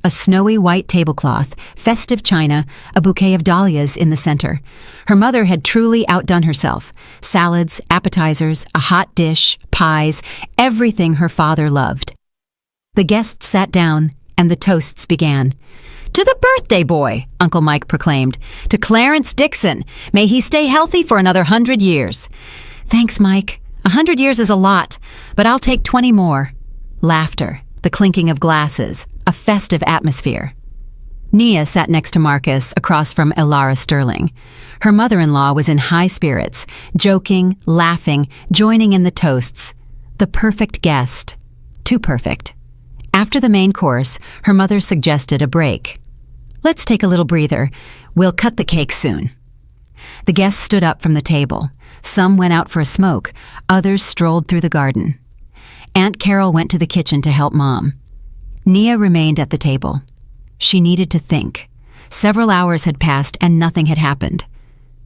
A snowy white tablecloth, festive china, a bouquet of dahlias in the center. Her mother had truly outdone herself. Salads, appetizers, a hot dish, pies, everything her father loved. The guests sat down, and the toasts began. "To the birthday boy," Uncle Mike proclaimed. "To Clarence Dixon. May he stay healthy for another 100 years. "Thanks, Mike. 100 years is a lot, but I'll take 20 more. Laughter, the clinking of glasses, a festive atmosphere. Nia sat next to Marcus, across from Elara Sterling. Her mother-in-law was in high spirits, joking, laughing, joining in the toasts. The perfect guest. Too perfect. After the main course, her mother suggested a break. "Let's take a little breather. We'll cut the cake soon." The guests stood up from the table. Some went out for a smoke. Others strolled through the garden. Aunt Carol went to the kitchen to help Mom. Nia remained at the table. She needed to think. Several hours had passed and nothing had happened.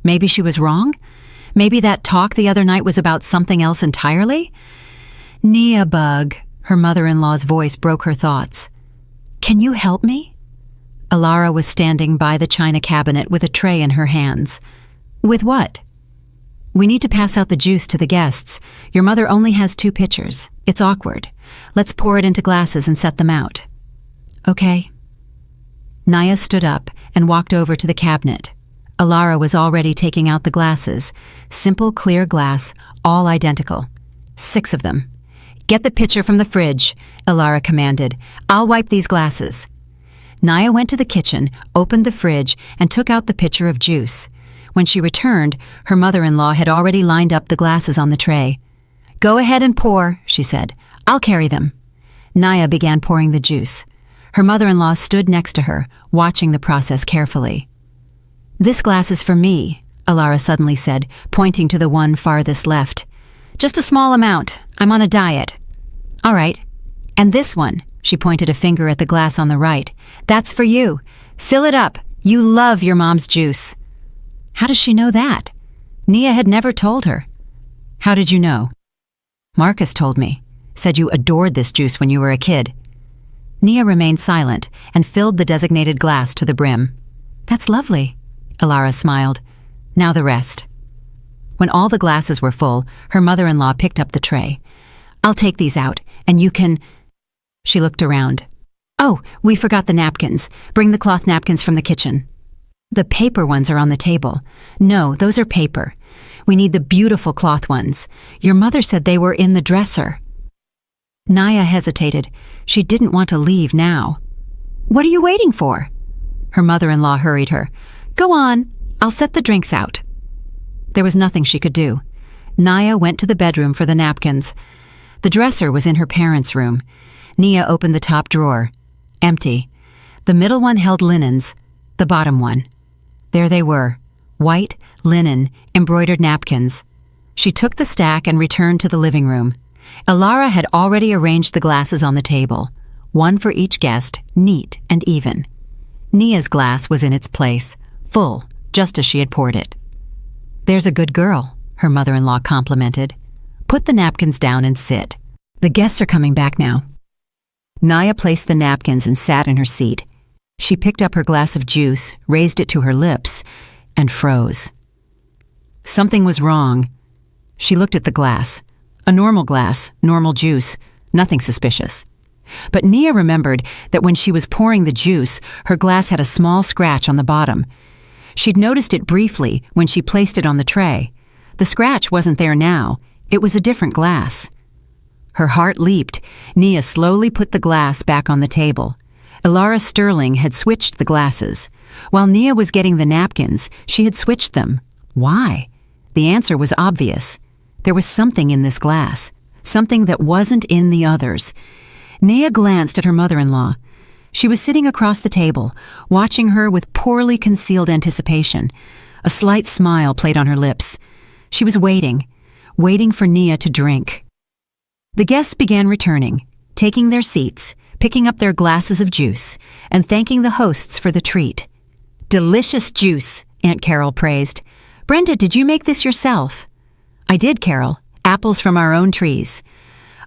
Maybe she was wrong? Maybe that talk the other night was about something else entirely? "Nia, bug," her mother-in-law's voice broke her thoughts. "Can you help me?" Elara was standing by the china cabinet with a tray in her hands. "With what?" "We need to pass out the juice to the guests. Your mother only has 2 pitchers. It's awkward. Let's pour it into glasses and set them out." "Okay." Nia stood up and walked over to the cabinet. Elara was already taking out the glasses. Simple, clear glass, all identical. 6 of them. "Get the pitcher from the fridge," Elara commanded. "I'll wipe these glasses." Nia went to the kitchen, opened the fridge, and took out the pitcher of juice. When she returned, her mother-in-law had already lined up the glasses on the tray. "Go ahead and pour," she said. "I'll carry them." Nia began pouring the juice. Her mother-in-law stood next to her, watching the process carefully. "This glass is for me," Elara suddenly said, pointing to the one farthest left. "Just a small amount. I'm on a diet." "All right. And this one," she pointed a finger at the glass on the right. "That's for you. Fill it up. You love your mom's juice." How does she know that? Nia had never told her. "How did you know?" "Marcus told me. Said you adored this juice when you were a kid." Nia remained silent and filled the designated glass to the brim. "That's lovely," Elara smiled. "Now the rest." When all the glasses were full, her mother-in-law picked up the tray. "I'll take these out, and you can—" She looked around. "Oh, we forgot the napkins. Bring the cloth napkins from the kitchen." "The paper ones are on the table." "No, those are paper. We need the beautiful cloth ones. Your mother said they were in the dresser." Nia hesitated. She didn't want to leave now. "What are you waiting for?" Her mother-in-law hurried her. "Go on. I'll set the drinks out." There was nothing she could do. Nia went to the bedroom for the napkins. The dresser was in her parents' room. Nia opened the top drawer. Empty. The middle one held linens, the bottom one. There they were, white, linen, embroidered napkins. She took the stack and returned to the living room. Elara had already arranged the glasses on the table, one for each guest, neat and even. Nia's glass was in its place, full, just as she had poured it. "There's a good girl," her mother-in-law complimented. "Put the napkins down and sit. The guests are coming back now." Nia placed the napkins and sat in her seat. She picked up her glass of juice, raised it to her lips, and froze. Something was wrong. She looked at the glass. A normal glass, normal juice, nothing suspicious. But Nia remembered that when she was pouring the juice, her glass had a small scratch on the bottom. She'd noticed it briefly when she placed it on the tray. The scratch wasn't there now. It was a different glass. Her heart leaped. Nia slowly put the glass back on the table. Elara Sterling had switched the glasses. While Nia was getting the napkins, she had switched them. Why? The answer was obvious. There was something in this glass, something that wasn't in the others. Nia glanced at her mother-in-law. She was sitting across the table, watching her with poorly concealed anticipation. A slight smile played on her lips. She was waiting for Nia to drink. The guests began returning, taking their seats, picking up their glasses of juice, and thanking the hosts for the treat. "Delicious juice," Aunt Carol praised. "Brenda, did you make this yourself?" "I did, Carol. Apples from our own trees."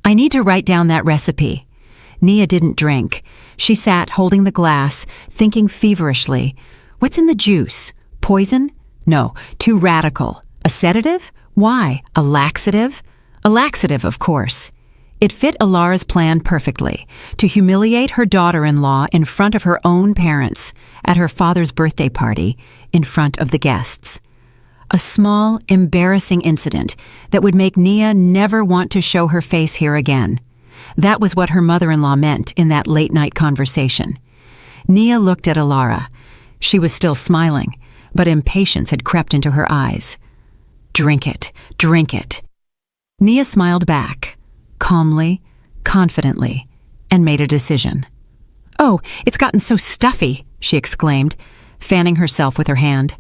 "I need to write down that recipe." Nia didn't drink. She sat holding the glass, thinking feverishly. What's in the juice? Poison? No, too radical. A sedative? Why? A laxative? A laxative, of course. It fit Alara's plan perfectly, to humiliate her daughter-in-law in front of her own parents, at her father's birthday party, in front of the guests. A small, embarrassing incident that would make Nia never want to show her face here again. That was what her mother-in-law meant in that late-night conversation. Nia looked at Alara. She was still smiling, but impatience had crept into her eyes. "Drink it, drink it." Nia smiled back, calmly, confidently, and made a decision. "Oh, it's gotten so stuffy," she exclaimed, fanning herself with her hand.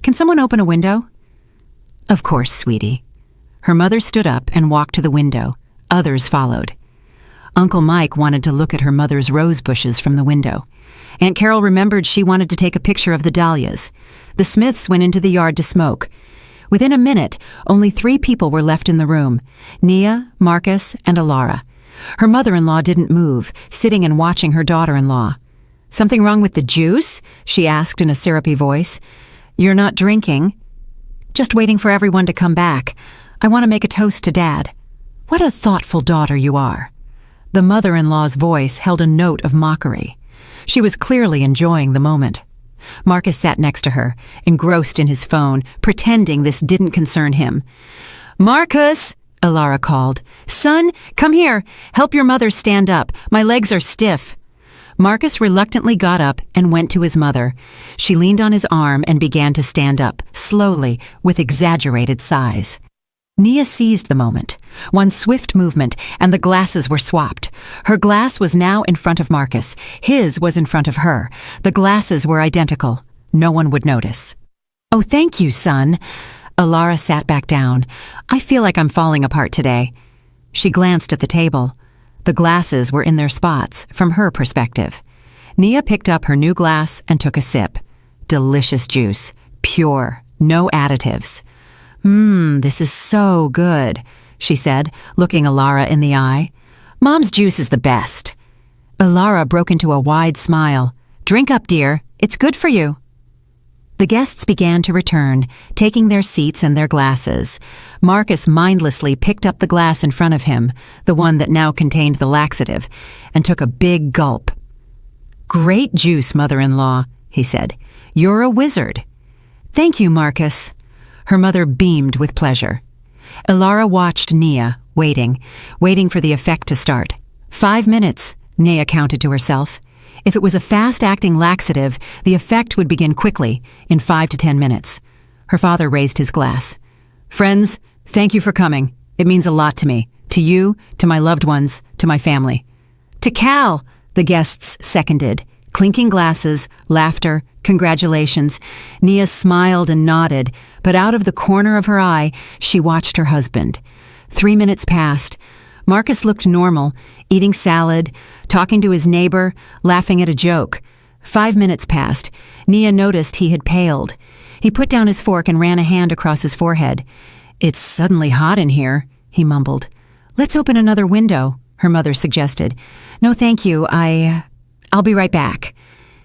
"Can someone open a window?" "Of course, sweetie." Her mother stood up and walked to the window. Others followed. Uncle Mike wanted to look at her mother's rose bushes from the window. Aunt Carol remembered she wanted to take a picture of the dahlias. The Smiths went into the yard to smoke. Within a minute, only 3 people were left in the room: Nia, Marcus, and Alara. Her mother-in-law didn't move, sitting and watching her daughter-in-law. "Something wrong with the juice?" she asked in a syrupy voice. "You're not drinking?" "Just waiting for everyone to come back. I want to make a toast to Dad." "What a thoughtful daughter you are." The mother-in-law's voice held a note of mockery. She was clearly enjoying the moment. Marcus sat next to her, engrossed in his phone, pretending this didn't concern him. "Marcus!" Alara called. "Son, come here. Help your mother stand up. My legs are stiff." Marcus reluctantly got up and went to his mother. She leaned on his arm and began to stand up, slowly, with exaggerated sighs. Nia seized the moment. One swift movement, and the glasses were swapped. Her glass was now in front of Marcus. His was in front of her. The glasses were identical. No one would notice. "Oh, thank you, son." Alara sat back down. "I feel like I'm falling apart today." She glanced at the table. The glasses were in their spots, from her perspective. Nia picked up her new glass and took a sip. Delicious juice. Pure. No additives. This is so good," she said, looking Alara in the eye. "Mom's juice is the best." Alara broke into a wide smile. "Drink up, dear. It's good for you." The guests began to return, taking their seats and their glasses. Marcus mindlessly picked up the glass in front of him, the one that now contained the laxative, and took a big gulp. "Great juice, mother-in-law," he said. "You're a wizard." "Thank you, Marcus." Her mother beamed with pleasure. Alara watched Nia, waiting for the effect to start. 5 minutes, Nia counted to herself. If it was a fast-acting laxative, the effect would begin quickly, in 5 to 10 minutes. Her father raised his glass. "Friends, thank you for coming. It means a lot to me. To you, to my loved ones, to my family." "To Cal," the guests seconded. Clinking glasses, laughter, congratulations. Nia smiled and nodded, but out of the corner of her eye, she watched her husband. 3 minutes passed. Marcus looked normal, eating salad, talking to his neighbor, laughing at a joke. 5 minutes passed. Nia noticed he had paled. He put down his fork and ran a hand across his forehead. "It's suddenly hot in here," he mumbled. "Let's open another window," her mother suggested. "No, thank you. I'll be right back."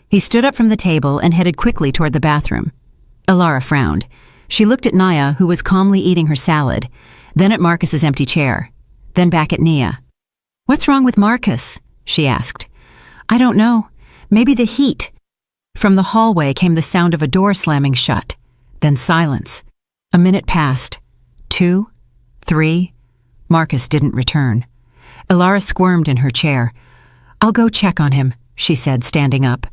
He stood up from the table and headed quickly toward the bathroom. Alara frowned. She looked at Nia, who was calmly eating her salad, then at Marcus's empty chair, then back at Nia. "What's wrong with Marcus?" she asked. "I don't know. Maybe the heat." From the hallway came the sound of a door slamming shut, then silence. A minute passed. 2, 3. Marcus didn't return. Alara squirmed in her chair. "I'll go check on him," she said, standing up.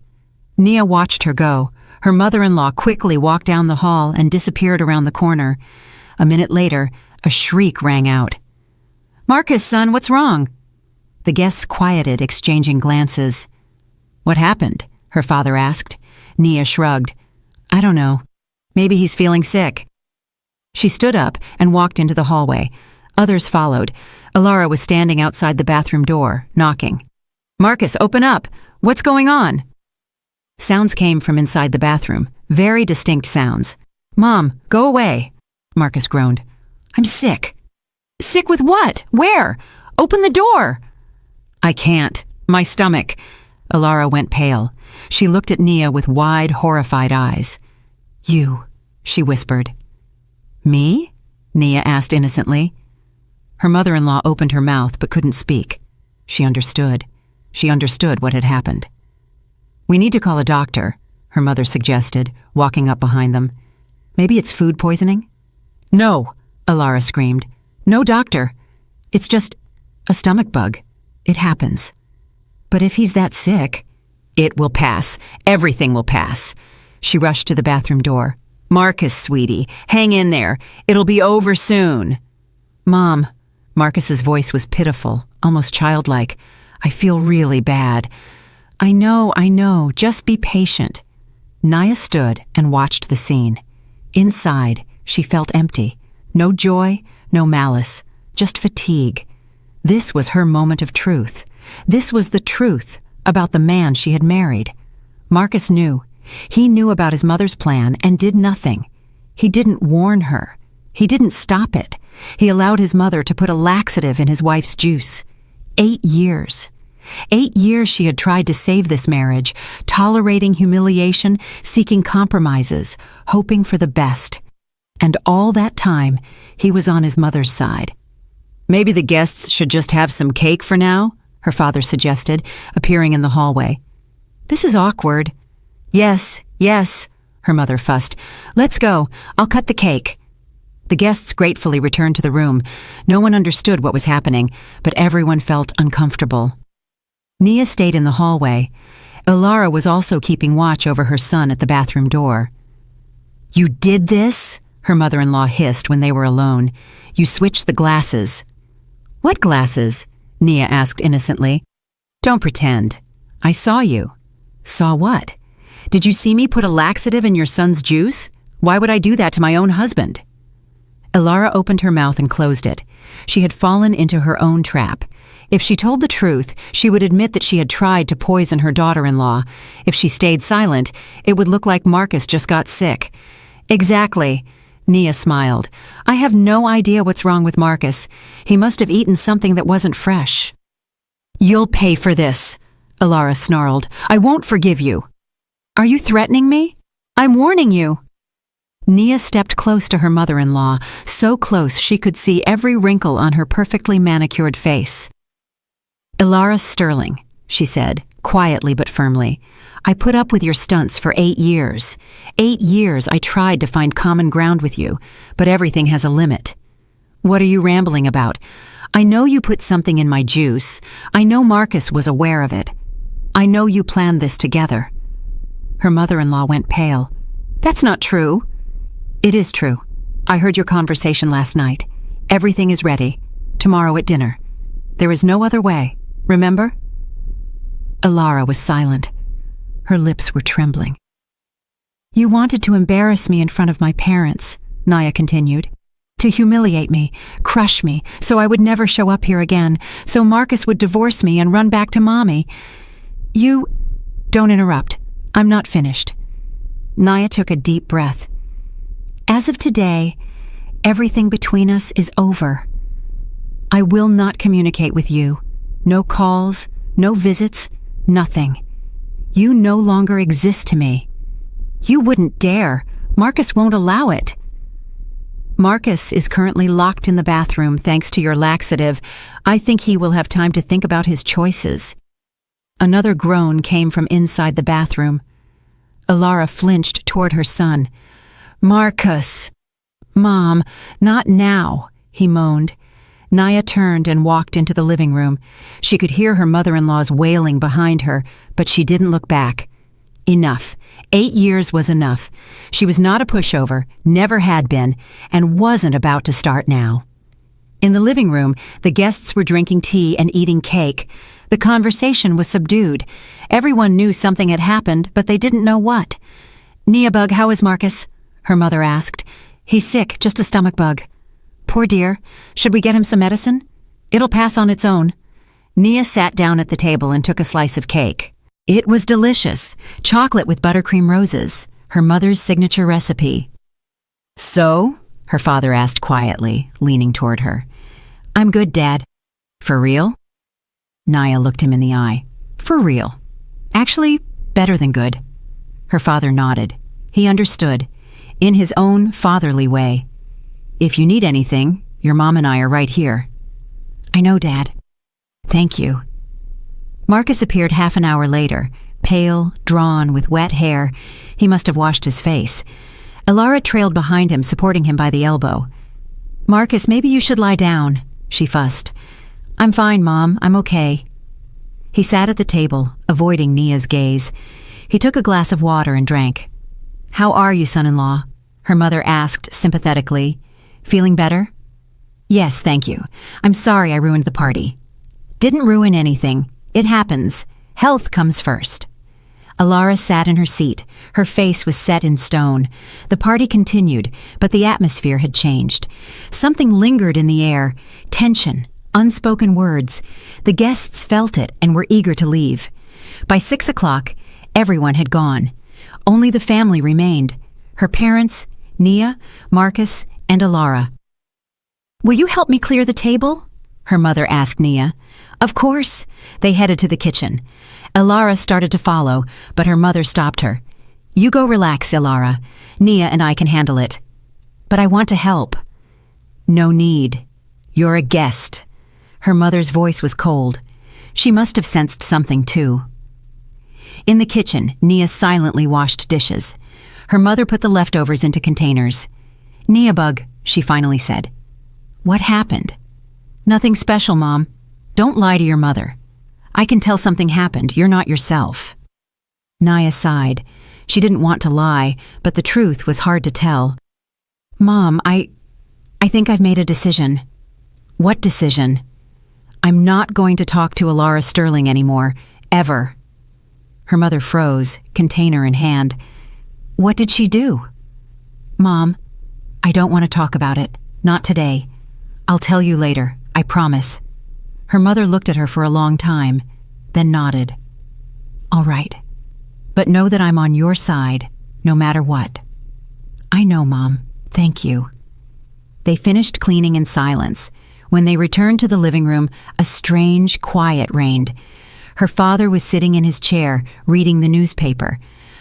Nia watched her go. Her mother-in-law quickly walked down the hall and disappeared around the corner. A minute later, A shriek rang out. "Marcus, son, what's wrong?" The guests quieted, exchanging glances. "What happened?" her father asked. Nia shrugged. "I don't know. Maybe he's feeling sick." She stood up and walked into the hallway. Others followed. Alara was standing outside the bathroom door, knocking. "Marcus, open up! What's going on?" Sounds came from inside the bathroom, very distinct sounds. "Mom, go away," Marcus groaned. "I'm sick." "Sick with what? Where? Open the door!" "I can't. My stomach." Alara went pale. She looked at Nia with wide, horrified eyes. "You," she whispered. "Me?" Nia asked innocently. Her mother-in-law opened her mouth but couldn't speak. She understood. She understood what had happened. "We need to call a doctor," her mother suggested, walking up behind them. "Maybe it's food poisoning?" "No," Alara screamed. "No doctor. It's just a stomach bug. It happens." "But if he's that sick..." "It will pass. Everything will pass." She rushed to the bathroom door. "Marcus, sweetie, hang in there. It'll be over soon." "Mom," Marcus's voice was pitiful, almost childlike. "I feel really bad." I know. Just be patient." Nia stood and watched the scene. Inside, she felt empty. No joy, no malice, just fatigue. This was her moment of truth. This was the truth about the man she had married. Marcus knew. He knew about his mother's plan and did nothing. He didn't warn her. He didn't stop it. He allowed his mother to put a laxative in his wife's juice. 8 years. 8 years she had tried to save this marriage, tolerating humiliation, seeking compromises, hoping for the best. And all that time, he was on his mother's side. "Maybe the guests should just have some cake for now," her father suggested, appearing in the hallway. "This is awkward." Yes, her mother fussed. "Let's go. I'll cut the cake." The guests gratefully returned to the room. No one understood what was happening, but everyone felt uncomfortable. Nia stayed in the hallway. Alara was also keeping watch over her son at the bathroom door. "You did this?" her mother-in-law hissed when they were alone. "You switched the glasses." "What glasses?" Nia asked innocently. "Don't pretend. I saw you." "Saw what? Did you see me put a laxative in your son's juice? Why would I do that to my own husband?" Alara opened her mouth and closed it. She had fallen into her own trap. If she told the truth, she would admit that she had tried to poison her daughter-in-law. If she stayed silent, it would look like Marcus just got sick. "Exactly," Nia smiled. "I have no idea what's wrong with Marcus. He must have eaten something that wasn't fresh." "You'll pay for this," Alara snarled. "I won't forgive you." "Are you threatening me? I'm warning you." Nia stepped close to her mother-in-law, so close she could see every wrinkle on her perfectly manicured face. "Alara Sterling," she said, quietly but firmly, "I put up with your stunts for 8 years. 8 years I tried to find common ground with you, but everything has a limit." "What are you rambling about? I know you put something in my juice. I know Marcus was aware of it. I know you planned this together." Her mother-in-law went pale. "That's not true." "It is true. I heard your conversation last night. Everything is ready. Tomorrow at dinner. There is no other way. Remember?" Alara was silent. Her lips were trembling. "You wanted to embarrass me in front of my parents," Nia continued. "To humiliate me, crush me, so I would never show up here again, so Marcus would divorce me and run back to Mommy. You..." "Don't interrupt. I'm not finished." Nia took a deep breath. "As of today, everything between us is over. I will not communicate with you. No calls, no visits, nothing. You no longer exist to me. You wouldn't dare. Marcus won't allow it." "Marcus is currently locked in the bathroom thanks to your laxative. I think he will have time to think about his choices." Another groan came from inside the bathroom. Alara flinched toward her son. "Marcus!" "Mom, not now," he moaned. Nia turned and walked into the living room. She could hear her mother-in-law's wailing behind her, but she didn't look back. Enough. 8 years was enough. She was not a pushover, never had been, and wasn't about to start now. In the living room, the guests were drinking tea and eating cake. The conversation was subdued. Everyone knew something had happened, but they didn't know what. "Nia-bug, how is Marcus?" her mother asked. "He's sick, just a stomach bug." "Poor dear. Should we get him some medicine?" "It'll pass on its own." Nia sat down at the table and took a slice of cake. It was delicious, chocolate with buttercream roses, her mother's signature recipe. "So?" her father asked quietly, leaning toward her. "I'm good, Dad." "For real?" Nia looked him in the eye. "For real. Actually, better than good." Her father nodded. He understood, in his own fatherly way. "If you need anything, your mom and I are right here." "I know, Dad." "Thank you." Marcus appeared half an hour later, pale, drawn, with wet hair. He must have washed his face. Elara trailed behind him, supporting him by the elbow. "Marcus, maybe you should lie down," she fussed. "I'm fine, Mom. I'm okay." He sat at the table, avoiding Nia's gaze. He took a glass of water and drank. "How are you, son-in-law?" her mother asked sympathetically. "Feeling better?" "Yes, thank you. I'm sorry I ruined the party." "Didn't ruin anything. It happens. Health comes first." Elara sat in her seat. Her face was set in stone. The party continued, but the atmosphere had changed. Something lingered in the air. Tension, unspoken words. The guests felt it and were eager to leave. By 6 o'clock, everyone had gone. Only the family remained. Her parents, Nia, Marcus, and Elara. "Will you help me clear the table?" her mother asked Nia. "Of course." They headed to the kitchen. Elara started to follow, but her mother stopped her. "You go relax, Elara. Nia and I can handle it." "But I want to help." "No need. You're a guest." Her mother's voice was cold. She must have sensed something, too. In the kitchen, Nia silently washed dishes. Her mother put the leftovers into containers. "Nia-bug," she finally said. "What happened?" "Nothing special, Mom. Don't lie to your mother. I can tell something happened. You're not yourself." Nia sighed. She didn't want to lie, but the truth was hard to tell. "Mom, I think I've made a decision." "What decision?" "I'm not going to talk to Elara Sterling anymore. Ever." Her mother froze, container in hand. "What did she do?" "Mom, I don't want to talk about it. Not today. I'll tell you later. I promise." Her mother looked at her for a long time, then nodded. "All right. But know that I'm on your side, no matter what." "I know, Mom. Thank you." They finished cleaning in silence. When they returned to the living room, a strange quiet reigned. Her father was sitting in his chair, reading the newspaper.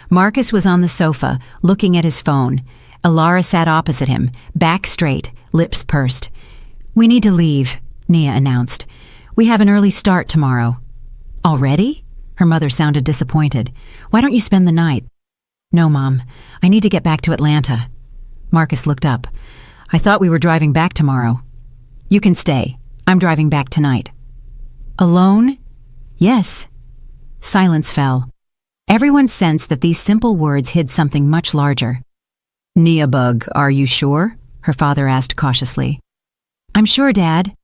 Marcus was on the sofa, looking at his phone. Elara sat opposite him, back straight, lips pursed. "We need to leave," Nia announced. "We have an early start tomorrow." "Already?" Her mother sounded disappointed. "Why don't you spend the night?" "No, Mom. I need to get back to Atlanta." Marcus looked up. "I thought we were driving back tomorrow." "You can stay. I'm driving back tonight." "Alone?" "Yes." Silence fell. Everyone sensed that these simple words hid something much larger. "Nia-bug, are you sure?" her father asked cautiously. "I'm sure, Dad."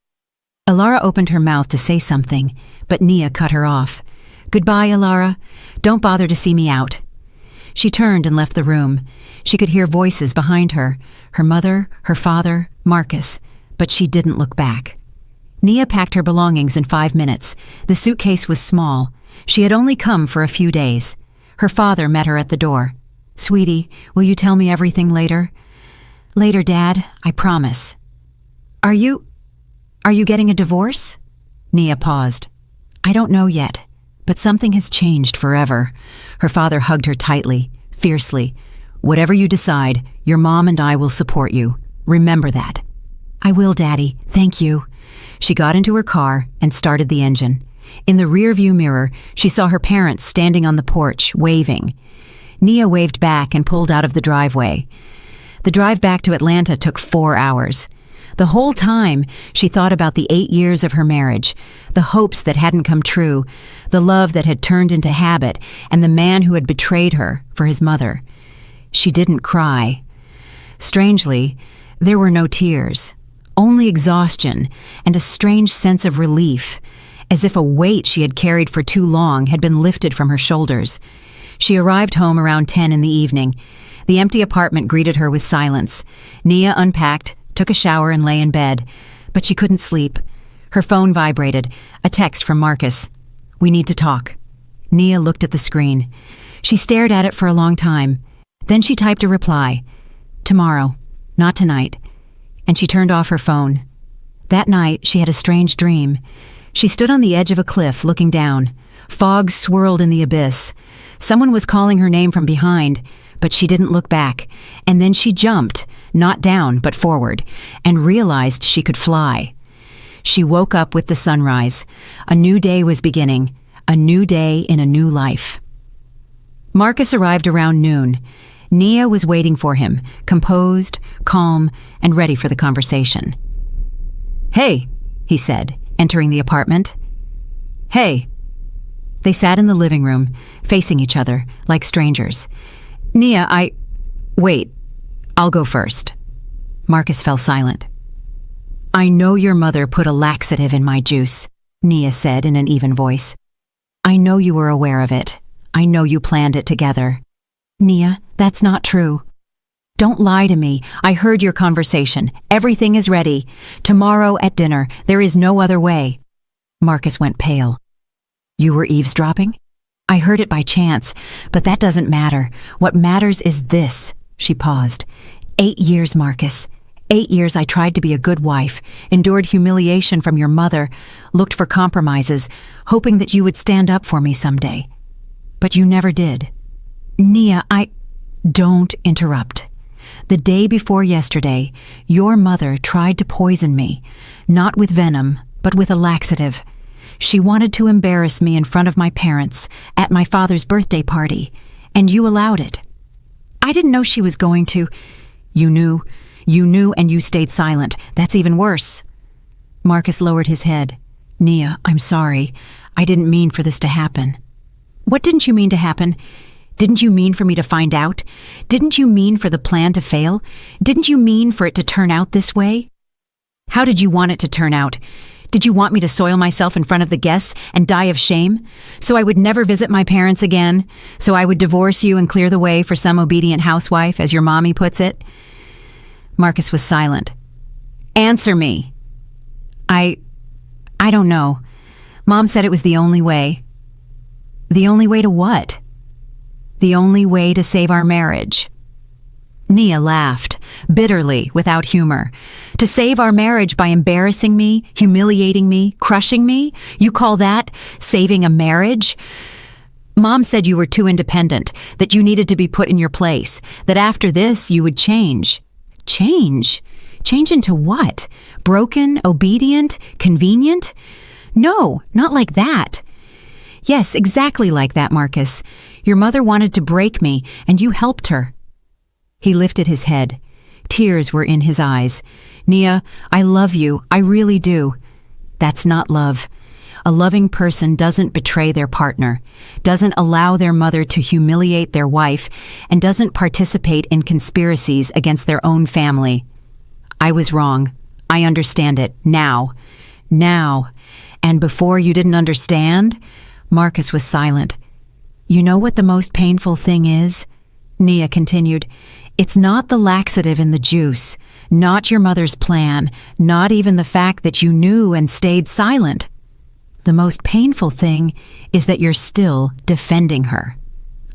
Elara opened her mouth to say something, but Nia cut her off. "Goodbye, Elara. Don't bother to see me out." She turned and left the room. She could hear voices behind her, her mother, her father, Marcus, but she didn't look back. Nia packed her belongings in 5 minutes. The suitcase was small. She had only come for a few days. Her father met her at the door. "Sweetie, will you tell me everything later?" "Later, Dad. I promise." Are you getting a divorce?" Nia paused. "I don't know yet, but something has changed forever." Her father hugged her tightly, fiercely. "Whatever you decide, your mom and I will support you. Remember that." "I will, Daddy. Thank you." She got into her car and started the engine. In the rearview mirror, she saw her parents standing on the porch, waving. Nia waved back and pulled out of the driveway. The drive back to Atlanta took 4 hours. The whole time, she thought about the 8 years of her marriage, the hopes that hadn't come true, the love that had turned into habit, and the man who had betrayed her for his mother. She didn't cry. Strangely, there were no tears, only exhaustion and a strange sense of relief, as if a weight she had carried for too long had been lifted from her shoulders. She arrived home around 10 in the evening. The empty apartment greeted her with silence. Nia unpacked, took a shower, and lay in bed. But she couldn't sleep. Her phone vibrated, a text from Marcus. "We need to talk." Nia looked at the screen. She stared at it for a long time. Then she typed a reply. "Tomorrow, not tonight." And she turned off her phone. That night, she had a strange dream. She stood on the edge of a cliff, looking down. Fog swirled in the abyss. Someone was calling her name from behind, but she didn't look back. And then she jumped, not down, but forward, and realized she could fly. She woke up with the sunrise. A new day was beginning, a new day in a new life. Marcus arrived around noon. Nia was waiting for him, composed, calm, and ready for the conversation. "Hey," he said, entering the apartment. "Hey." They sat in the living room, facing each other, like strangers. "Nia, Wait, I'll go first." Marcus fell silent. "I know your mother put a laxative in my juice," Nia said in an even voice. "I know you were aware of it. I know you planned it together." "Nia, that's not true." "Don't lie to me. I heard your conversation. Everything is ready. Tomorrow at dinner. There is no other way." Marcus went pale. "You were eavesdropping?" "I heard it by chance, but that doesn't matter. What matters is this." She paused. 8 years, Marcus. 8 years I tried to be a good wife, endured humiliation from your mother, looked for compromises, hoping that you would stand up for me someday. But you never did. Nia, Don't interrupt. The day before yesterday, your mother tried to poison me, not with venom, but with a laxative. She wanted to embarrass me in front of my parents at my father's birthday party, and you allowed it. I didn't know she was going to. You knew, and you stayed silent. That's even worse." Marcus lowered his head. "Nia, I'm sorry. I didn't mean for this to happen." "What didn't you mean to happen? Didn't you mean for me to find out? Didn't you mean for the plan to fail? Didn't you mean for it to turn out this way? How did you want it to turn out? Did you want me to soil myself in front of the guests and die of shame? So I would never visit my parents again? So I would divorce you and clear the way for some obedient housewife, as your mommy puts it?" Marcus was silent. "Answer me." I don't know. Mom said it was the only way." "The only way to what?" "The only way to save our marriage." Nia laughed, bitterly, without humor. "To save our marriage by embarrassing me, humiliating me, crushing me? You call that saving a marriage? Mom said you were too independent, that you needed to be put in your place, that after this you would change." "Change? Change into what? Broken, obedient, convenient? No, not like that." "Yes, exactly like that, Marcus. Your mother wanted to break me, and you helped her." He lifted his head. Tears were in his eyes. "Nia, I love you. I really do." "That's not love. A loving person doesn't betray their partner, doesn't allow their mother to humiliate their wife, and doesn't participate in conspiracies against their own family. I was wrong. I understand it. Now. And before you didn't understand?" Marcus was silent. "You know what the most painful thing is?" Nia continued. "It's not the laxative in the juice, not your mother's plan, not even the fact that you knew and stayed silent. The most painful thing is that you're still defending her."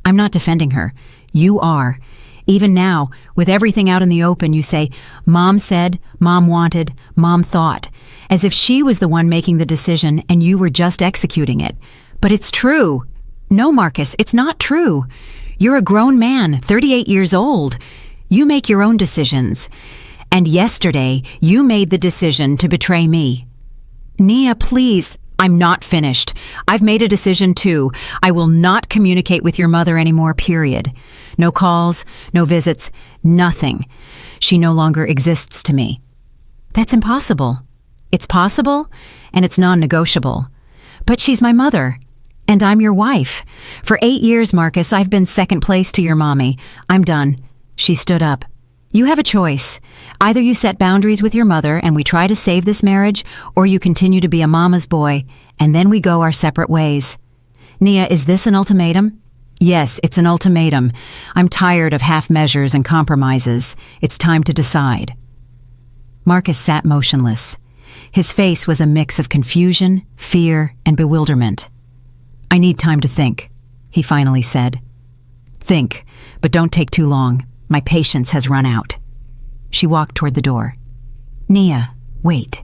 "I'm not defending her. You are. Even now, with everything out in the open, you say, 'Mom said, Mom wanted, Mom thought,' as if she was the one making the decision and you were just executing it. But it's true. No, Marcus, it's not true. You're a grown man, 38 years old. You make your own decisions. And yesterday, you made the decision to betray me." "Nia, please." "I'm not finished. I've made a decision too. I will not communicate with your mother anymore, period. No calls, no visits, nothing. She no longer exists to me." "That's impossible." "It's possible, and it's non-negotiable. But she's my mother. And I'm your wife. For 8 years, Marcus, I've been second place to your mommy. I'm done." She stood up. You have a choice. Either you set boundaries with your mother and we try to save this marriage, or you continue to be a mama's boy, and then we go our separate ways. Nia, is this an ultimatum? Yes, it's an ultimatum. I'm tired of half measures and compromises. It's time to decide. Marcus sat motionless. His face was a mix of confusion, fear, and bewilderment. I need time to think, he finally said. Think, but don't take too long. My patience has run out. She walked toward the door. Nia, wait.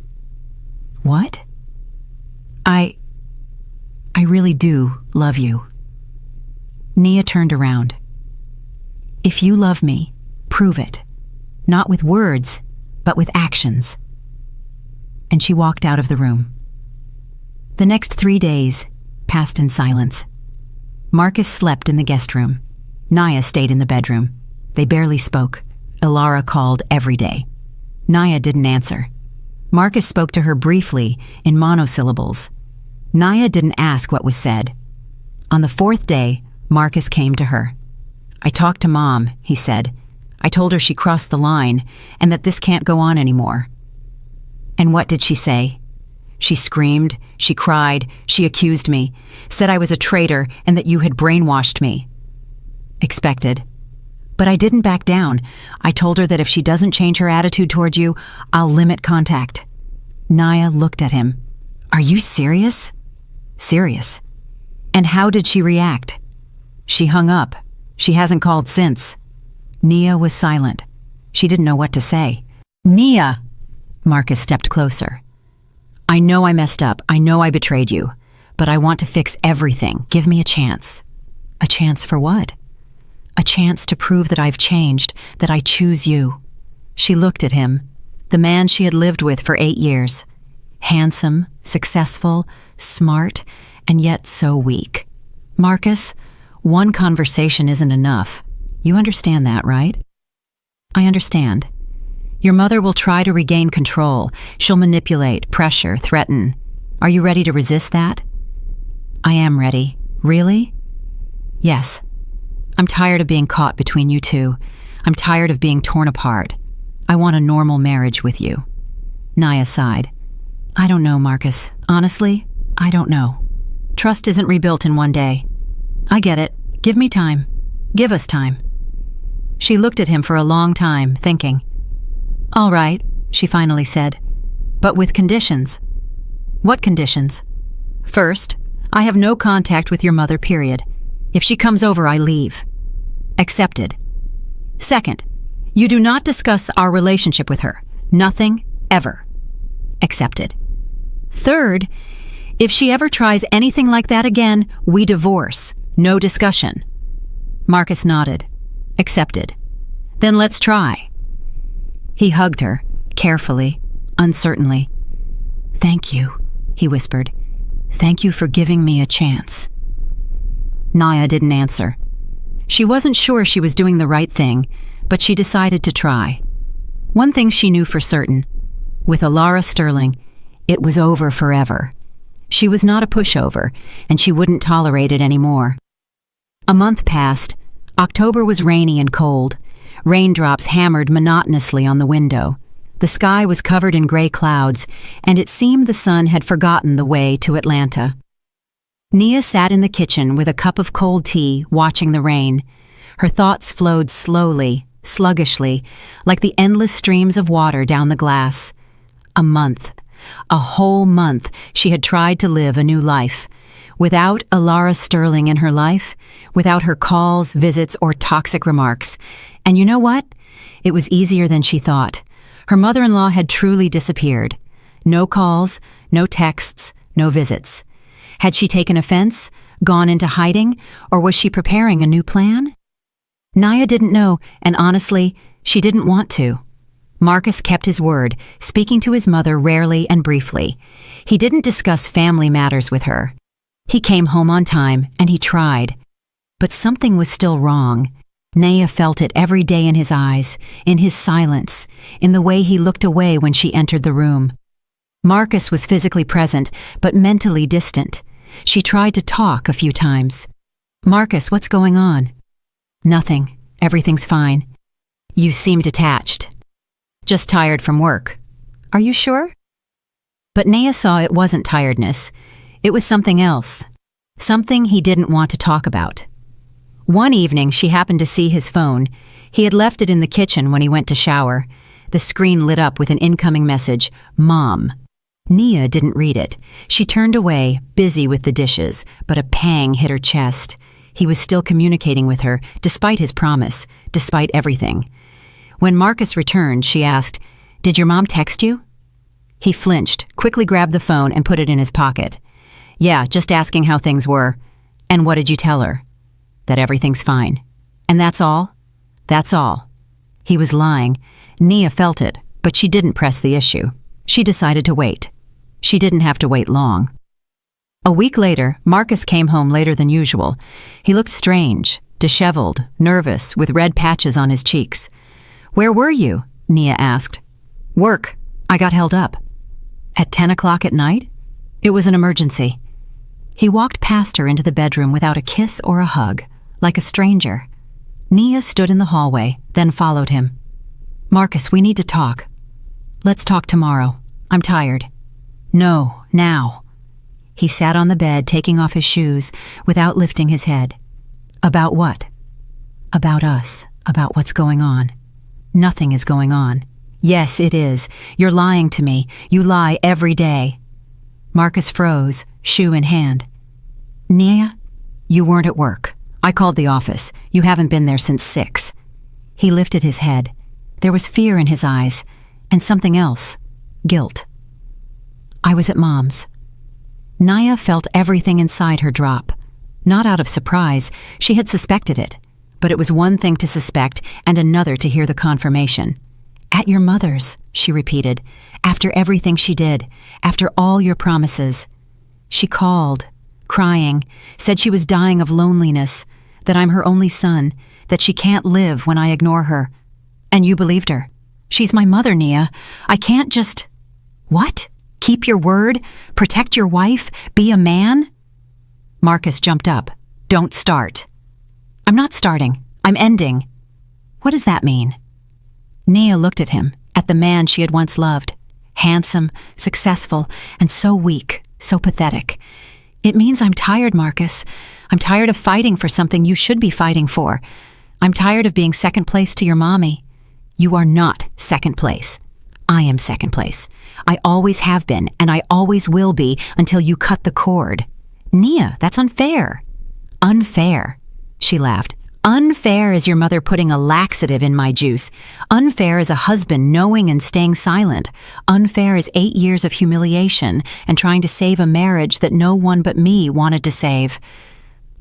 What? I really do love you. Nia turned around. If you love me, prove it. Not with words, but with actions. And she walked out of the room. The next 3 days passed in silence. Marcus slept in the guest room. Nia stayed in the bedroom. They barely spoke. Ilara called every day. Nia didn't answer. Marcus spoke to her briefly in monosyllables. Nia didn't ask what was said. On the 4th day, Marcus came to her. I talked to Mom, he said. I told her she crossed the line and that this can't go on anymore. And what did she say? She screamed, she cried, she accused me, said I was a traitor and that you had brainwashed me. Expected. But I didn't back down. I told her that if she doesn't change her attitude toward you, I'll limit contact. Nia looked at him. Are you serious? Serious. And how did she react? She hung up. She hasn't called since. Nia was silent. She didn't know what to say. Nia! Marcus stepped closer. I know I messed up. I know I betrayed you. But I want to fix everything. Give me a chance. A chance for what? A chance to prove that I've changed, that I choose you. She looked at him, the man she had lived with for 8 years. Handsome, successful, smart, and yet so weak. Marcus, one conversation isn't enough. You understand that, right? I understand. Your mother will try to regain control. She'll manipulate, pressure, threaten. Are you ready to resist that? I am ready. Really? Yes. I'm tired of being caught between you two. I'm tired of being torn apart. I want a normal marriage with you. Nia sighed. I don't know, Marcus. Honestly, I don't know. Trust isn't rebuilt in one day. I get it. Give me time. Give us time. She looked at him for a long time, thinking. All right, she finally said. But with conditions. What conditions? First, I have no contact with your mother, period. If she comes over, I leave. Accepted. Second, you do not discuss our relationship with her. Nothing, ever. Accepted. Third, if she ever tries anything like that again, we divorce. No discussion. Marcus nodded. Accepted. Then let's try. He hugged her, carefully, uncertainly. Thank you, he whispered. Thank you for giving me a chance. Nia didn't answer. She wasn't sure she was doing the right thing, but she decided to try. One thing she knew for certain. With Ilara Sterling, it was over forever. She was not a pushover, and she wouldn't tolerate it anymore. A month passed. October was rainy and cold. Raindrops hammered monotonously on the window. The sky was covered in gray clouds, and it seemed the sun had forgotten the way to Atlanta. Nia sat in the kitchen with a cup of cold tea, watching the rain. Her thoughts flowed slowly, sluggishly, like the endless streams of water down the glass. A month, a whole month, she had tried to live a new life. Without Ilara Sterling in her life, without her calls, visits, or toxic remarks. And you know what? It was easier than she thought. Her mother-in-law had truly disappeared. No calls, no texts, no visits. Had she taken offense, gone into hiding, or was she preparing a new plan? Nia didn't know, and honestly, she didn't want to. Marcus kept his word, speaking to his mother rarely and briefly. He didn't discuss family matters with her. He came home on time, and he tried. But something was still wrong. Nia felt it every day in his eyes, in his silence, in the way he looked away when she entered the room. Marcus was physically present, but mentally distant. She tried to talk a few times. Marcus, what's going on? Nothing. Everything's fine. You seem detached. Just tired from work. Are you sure? But Nia saw it wasn't tiredness. It was something else. Something he didn't want to talk about. One evening, she happened to see his phone. He had left it in the kitchen when he went to shower. The screen lit up with an incoming message, Mom. Nia didn't read it. She turned away, busy with the dishes, but a pang hit her chest. He was still communicating with her, despite his promise, despite everything. When Marcus returned, she asked, Did your mom text you? He flinched, quickly grabbed the phone and put it in his pocket. Yeah, just asking how things were. And what did you tell her? That everything's fine. And that's all? That's all. He was lying. Nia felt it, but she didn't press the issue. She decided to wait. She didn't have to wait long. A week later, Marcus came home later than usual. He looked strange, disheveled, nervous, with red patches on his cheeks. Where were you? Nia asked. Work. I got held up. At 10 o'clock at night? It was an emergency. He walked past her into the bedroom without a kiss or a hug, like a stranger. Nia stood in the hallway, then followed him. Marcus, we need to talk. Let's talk tomorrow. I'm tired. No, now. He sat on the bed, taking off his shoes, without lifting his head. About what? About us, about what's going on. Nothing is going on. Yes, it is. You're lying to me. You lie every day. Marcus froze, shoe in hand. Nia, you weren't at work. I called the office. You haven't been there since 6. He lifted his head. There was fear in his eyes, and something else. Guilt. I was at Mom's. Nia felt everything inside her drop. Not out of surprise, she had suspected it. But it was one thing to suspect and another to hear the confirmation. At your mother's, she repeated, after everything she did, after all your promises. She called, crying, said she was dying of loneliness, that I'm her only son, that she can't live when I ignore her. And you believed her. She's my mother, Nia. I can't just... What? Keep your word? Protect your wife? Be a man? Marcus jumped up. Don't start. I'm not starting. I'm ending. What does that mean? Nia looked at him, at the man she had once loved. Handsome, successful, and so weak, so pathetic. It means I'm tired, Marcus. I'm tired of fighting for something you should be fighting for. I'm tired of being second place to your mommy. You are not second place. I am second place. I always have been, and I always will be until you cut the cord. Nia, that's unfair. Unfair. She laughed. Unfair is your mother putting a laxative in my juice. Unfair is a husband knowing and staying silent. Unfair is 8 years of humiliation and trying to save a marriage that no one but me wanted to save.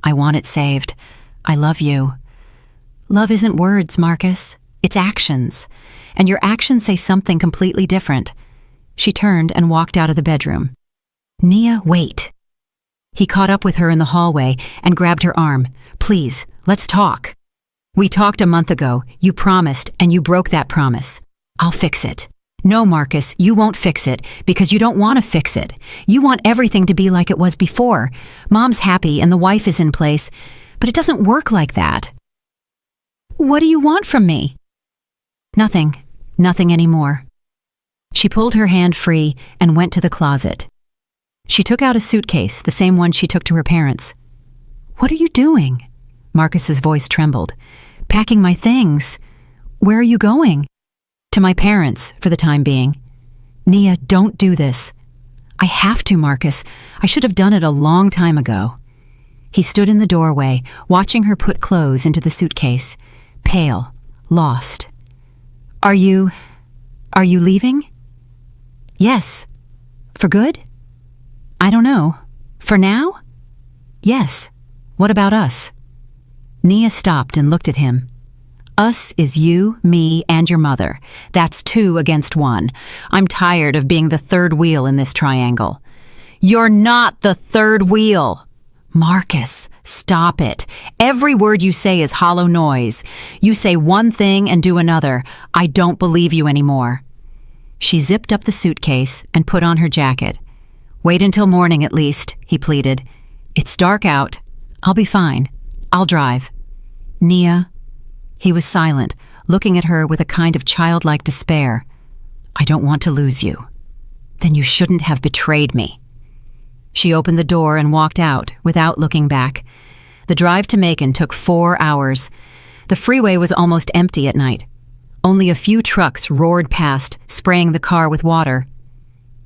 I want it saved. I love you. Love isn't words, Marcus. It's actions. And your actions say something completely different. She turned and walked out of the bedroom. Nia, wait. He caught up with her in the hallway and grabbed her arm. Please, let's talk. We talked a month ago. You promised, and you broke that promise. I'll fix it. No, Marcus, you won't fix it because you don't want to fix it. You want everything to be like it was before. Mom's happy and the wife is in place, but it doesn't work like that. What do you want from me? Nothing. Nothing anymore. She pulled her hand free and went to the closet. She took out a suitcase, the same one she took to her parents. What are you doing? Marcus's voice trembled. Packing my things. Where are you going? To my parents, for the time being. Nia, don't do this. I have to, Marcus. I should have done it a long time ago. He stood in the doorway, watching her put clothes into the suitcase. Pale, lost. Are you leaving? Yes. For good? I don't know. For now? Yes. What about us? Nia stopped and looked at him. Us is you, me, and your mother. That's 2 against 1. I'm tired of being the third wheel in this triangle. You're not the third wheel. Marcus, stop it. Every word you say is hollow noise. You say one thing and do another. I don't believe you anymore. She zipped up the suitcase and put on her jacket. Wait until morning at least, he pleaded. It's dark out. I'll be fine. I'll drive. Nia. He was silent, looking at her with a kind of childlike despair. "I don't want to lose you." "Then you shouldn't have betrayed me." She opened the door and walked out without looking back. The drive to Macon took 4 hours. The freeway was almost empty at night. Only a few trucks roared past, spraying the car with water.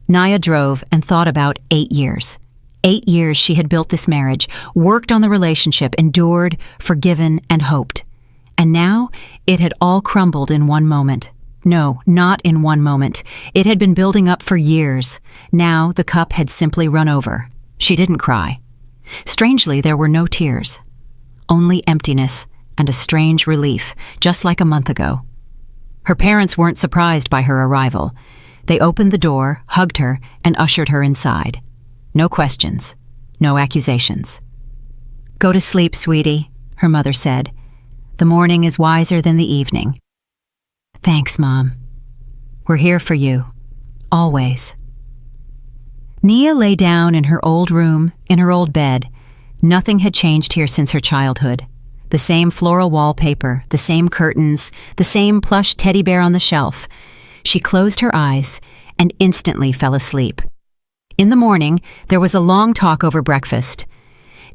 Naya drove and thought about 8 years. 8 years she had built this marriage, worked on the relationship, endured, forgiven, and hoped. And now it had all crumbled in one moment. No, not in one moment. It had been building up for years. Now the cup had simply run over. She didn't cry. Strangely, there were no tears. Only emptiness and a strange relief, just like a month ago. Her parents weren't surprised by her arrival. They opened the door, hugged her, and ushered her inside. No questions, no accusations. "Go to sleep, sweetie," her mother said. "The morning is wiser than the evening." "Thanks, Mom. We're here for you. Always." Nia lay down in her old room, in her old bed. Nothing had changed here since her childhood. The same floral wallpaper, the same curtains, the same plush teddy bear on the shelf. She closed her eyes and instantly fell asleep. In the morning, there was a long talk over breakfast.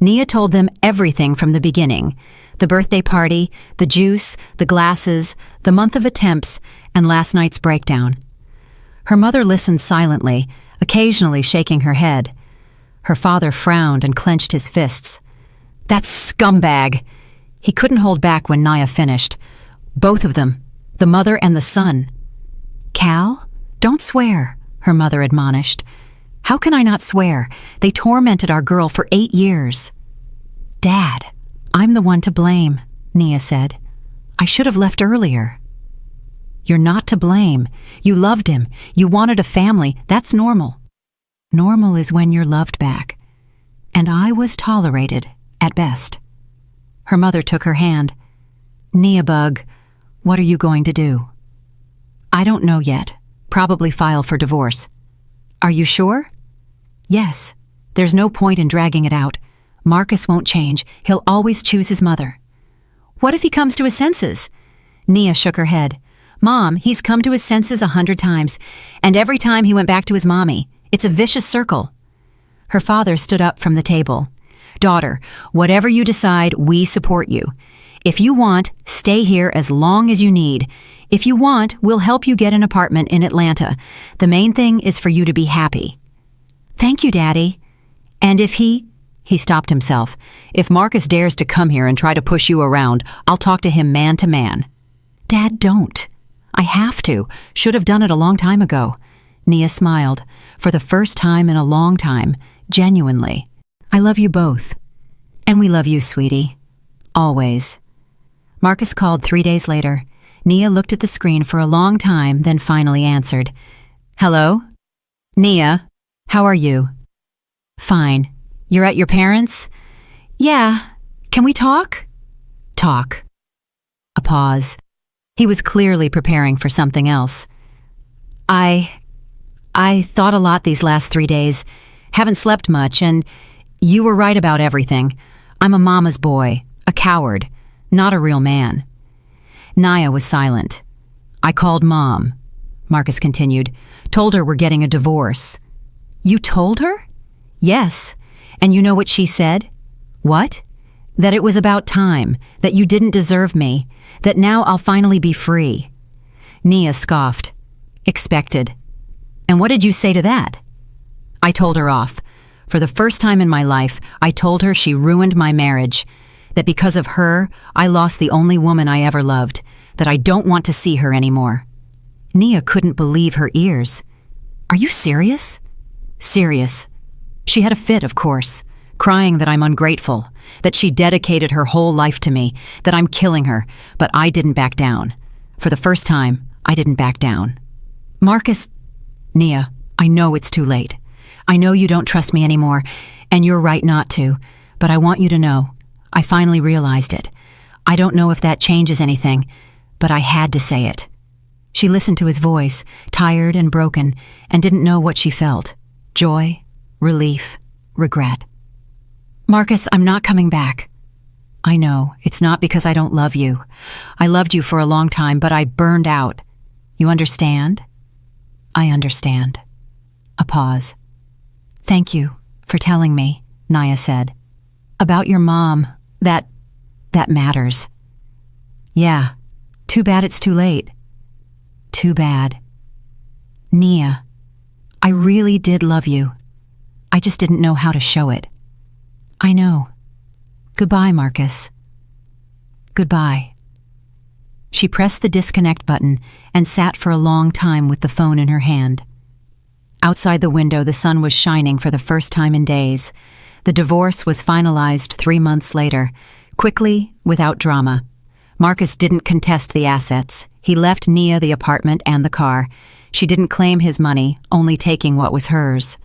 Nia told them everything from the beginning: the birthday party, the juice, the glasses, the month of attempts, and last night's breakdown. Her mother listened silently, occasionally shaking her head. Her father frowned and clenched his fists. "That scumbag!" He couldn't hold back when Naya finished. Both of them, the mother and the son. "Cal, don't swear," her mother admonished. "How can I not swear? They tormented our girl for 8 years. "Dad, I'm the one to blame," Nia said. "I should have left earlier." "You're not to blame. You loved him. You wanted a family. That's normal. Normal is when you're loved back. And I was tolerated, at best." Her mother took her hand. "Nia Bug, what are you going to do?" "I don't know yet. Probably file for divorce." "Are you sure?" "Yes. There's no point in dragging it out. Marcus won't change. He'll always choose his mother." "What if he comes to his senses?" Nia shook her head. "Mom, he's come to his senses 100 times, and every time he went back to his mommy. It's a vicious circle." Her father stood up from the table. "Daughter, whatever you decide, we support you. If you want, stay here as long as you need. If you want, we'll help you get an apartment in Atlanta. The main thing is for you to be happy." "Thank you, Daddy." "And if he stopped himself. "If Marcus dares to come here and try to push you around, I'll talk to him man to man." "Dad, don't." "I have to. Should have done it a long time ago." Nia smiled, for the first time in a long time, genuinely. "I love you both. And we love you, sweetie. Always." Marcus called 3 days later. Nia looked at the screen for a long time, then finally answered. "Hello? Nia, how are you?" "Fine. You're at your parents'?" "Yeah. Can we talk?" "Talk." A pause. He was clearly preparing for something else. I thought a lot these last 3 days. Haven't slept much, and you were right about everything. I'm a mama's boy, a coward, not a real man." Naya was silent. "I called Mom," Marcus continued. "Told her we're getting a divorce." "You told her?" "Yes. And you know what she said?" "What?" "That it was about time, that you didn't deserve me, that now I'll finally be free." Nia scoffed. "Expected." "And what did you say to that?" "I told her off. For the first time in my life, I told her she ruined my marriage, that because of her, I lost the only woman I ever loved, that I don't want to see her anymore." Nia couldn't believe her ears. "Are you serious?" "Serious." She had a fit, of course, crying that I'm ungrateful, that she dedicated her whole life to me, that I'm killing her, but I didn't back down. For the first time, I didn't back down. "Marcus..." "Nia, I know it's too late. I know you don't trust me anymore, and you're right not to, but I want you to know, I finally realized it. I don't know if that changes anything, but I had to say it." She listened to his voice, tired and broken, and didn't know what she felt. Joy, relief, regret. "Marcus, I'm not coming back." I know, it's not because I don't love you. I loved you for a long time, but I burned out. You understand? I understand. A pause. Thank you for telling me, Naya said. About your mom, that matters. Yeah, too bad it's too late. Too bad. Nia, I really did love you. I just didn't know how to show it. I know. Goodbye, Marcus. Goodbye. She pressed the disconnect button and sat for a long time with the phone in her hand. Outside the window, the sun was shining for the first time in days. The divorce was finalized 3 months later, quickly, without drama. Marcus didn't contest the assets. He left Nia the apartment and the car. She didn't claim his money, only taking what was hers.